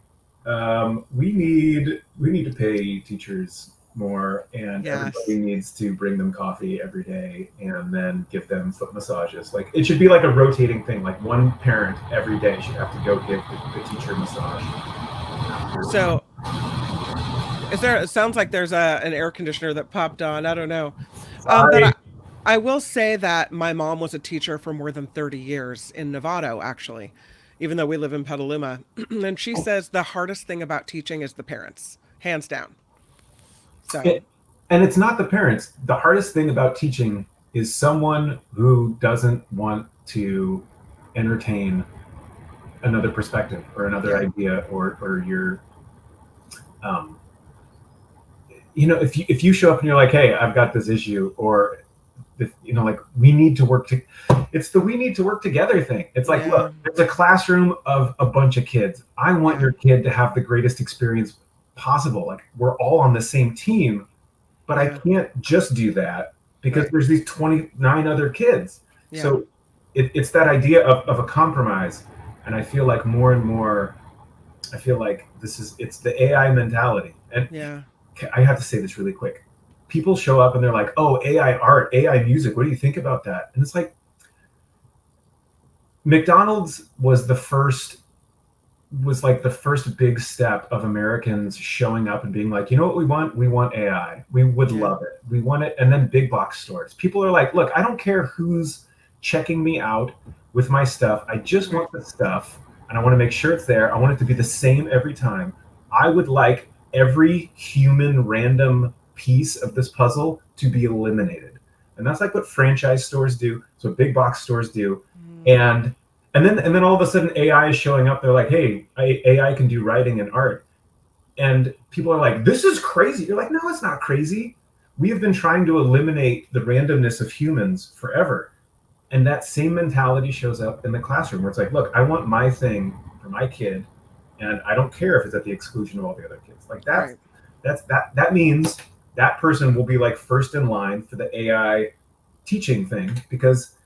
we need to pay teachers more, and everybody needs to bring them coffee every day and then give them foot massages. Like, it should be like a rotating thing. Like, one parent every day should have to go give the teacher a massage. So it sounds like there's an air conditioner that popped on. I don't know. But I will say that my mom was a teacher for more than 30 years in Novato, actually, even though we live in Petaluma. And she says the hardest thing about teaching is the parents, hands down. So. And it's not the parents. The hardest thing about teaching is someone who doesn't want to entertain another perspective or another idea, or your, you know, if you show up and you're like, hey, I've got this issue, or, you know, like, we need to work it's the we need to work together thing. It's like, look, it's a classroom of a bunch of kids. I want your kid to have the greatest experience possible. Like, we're all on the same team, but I can't just do that because there's these 29 other kids. So it's that idea of a compromise. And I feel like more and more, I feel like it's the AI mentality. And I have to say this really quick. People show up and they're like, oh, AI art, AI music, what do you think about that? And it's like, McDonald's was the first big step of Americans showing up and being like, you know what we want? We want AI. We would love it. We want it. And then big box stores. People are like, look, I don't care who's checking me out with my stuff. I just want the stuff, and I want to make sure it's there. I want it to be the same every time. I would like every human random piece of this puzzle to be eliminated. And that's like what franchise stores do. It's what big box stores do. And then all of a sudden AI is showing up. They're like, hey, AI can do writing and art. And people are like, this is crazy. You're like, no, it's not crazy. We have been trying to eliminate the randomness of humans forever. And that same mentality shows up in the classroom where it's like, look, I want my thing for my kid, and I don't care if it's at the exclusion of all the other kids. Like that means that person will be like first in line for the AI teaching thing, because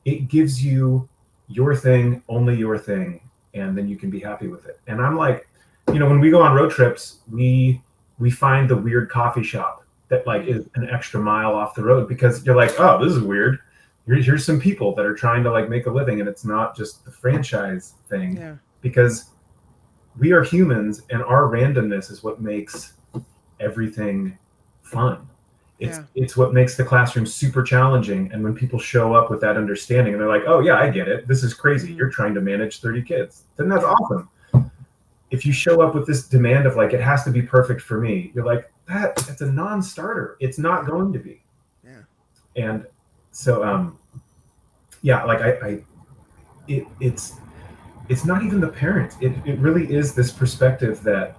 it gives you your thing, only your thing, and then you can be happy with it. And I'm like, when we go on road trips, we find the weird coffee shop that like is an extra mile off the road, because you're like, oh, this is weird. Here's some people that are trying to like make a living, and it's not just the franchise thing, because we are humans, and our randomness is what makes everything fun. It's what makes the classroom super challenging. And when people show up with that understanding, and they're like, oh yeah, I get it. This is crazy. You're trying to manage 30 kids. Then that's awesome. If you show up with this demand of like, it has to be perfect for me, you're like, that's a non-starter. It's not going to be. Yeah. And so, like it's not even the parents. It really is this perspective that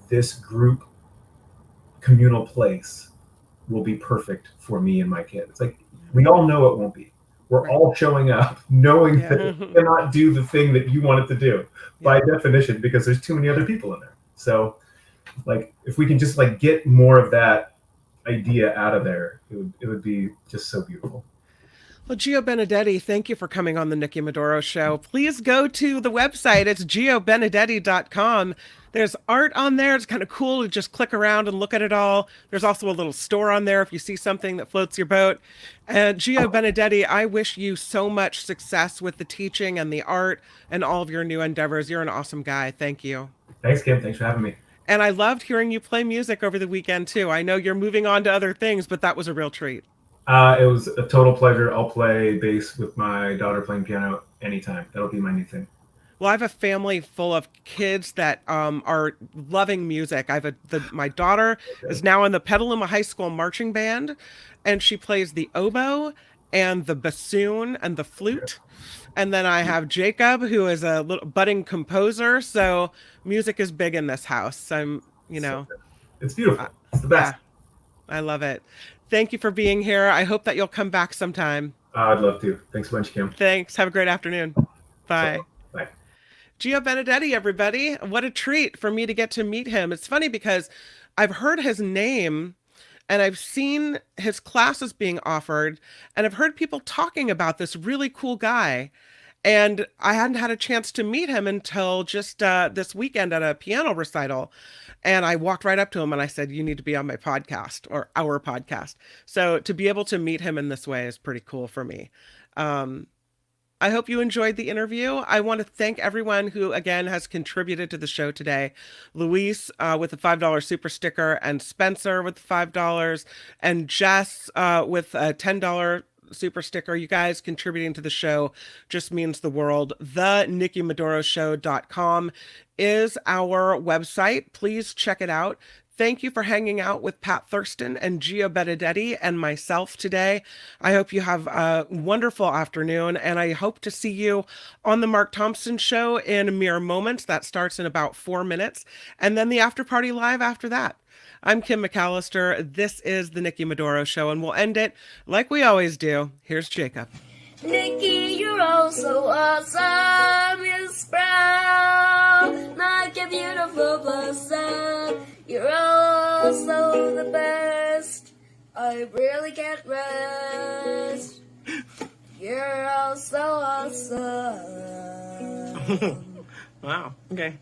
this group communal place will be perfect for me and my kid. It's like, we all know it won't be. We're all showing up knowing that it cannot do the thing that you want it to do by definition, because there's too many other people in there. So like, if we can just like get more of that idea out of there, it would be just so beautiful. Well, Gio Benedetti, thank you for coming on the Nikki Medoro Show. Please go to the website. It's geobenedetti.com. There's art on there. It's kind of cool to just click around and look at it all. There's also a little store on there if you see something that floats your boat. And Gio Benedetti, I wish you so much success with the teaching and the art and all of your new endeavors. You're an awesome guy. Thank you. Thanks, Kim. Thanks for having me. And I loved hearing you play music over the weekend, too. I know you're moving on to other things, but that was a real treat. It was a total pleasure. I'll play bass with my daughter playing piano anytime. That'll be my new thing. Well, I have a family full of kids that are loving music. My daughter is now in the Petaluma High School marching band, and she plays the oboe and the bassoon and the flute. And then I have Jacob, who is a little budding composer. So music is big in this house. It's beautiful. It's the best. Yeah, I love it. Thank you for being here. I hope that you'll come back sometime. I'd love to. Thanks a bunch, Kim. Thanks. Have a great afternoon. Bye. Bye. Gio Benedetti, everybody. What a treat for me to get to meet him. It's funny because I've heard his name and I've seen his classes being offered, and I've heard people talking about this really cool guy. And I hadn't had a chance to meet him until just this weekend at a piano recital. And I walked right up to him and I said, you need to be on my podcast, or our podcast. So to be able to meet him in this way is pretty cool for me. I hope you enjoyed the interview. I want to thank everyone who, again, has contributed to the show today. Luis with a $5 super sticker, and Spencer with $5, and Jess with a $10 super sticker. You guys contributing to the show just means the world. The NikkiMedoroShow.com is our website. Please check it out. Thank you for hanging out with Pat Thurston and Gio Benedetti and myself today. I hope you have a wonderful afternoon, and I hope to see you on the Mark Thompson Show in mere moments. That starts in about 4 minutes, and then the after party live after that. I'm Kim McAllister. This is the Nikki Medoro Show, and we'll end it like we always do. Here's Jacob. Nikki, you're all so awesome. Miss Brown, like a beautiful blossom. You're all so the best. I really can't rest. You're all so awesome. Wow. Okay.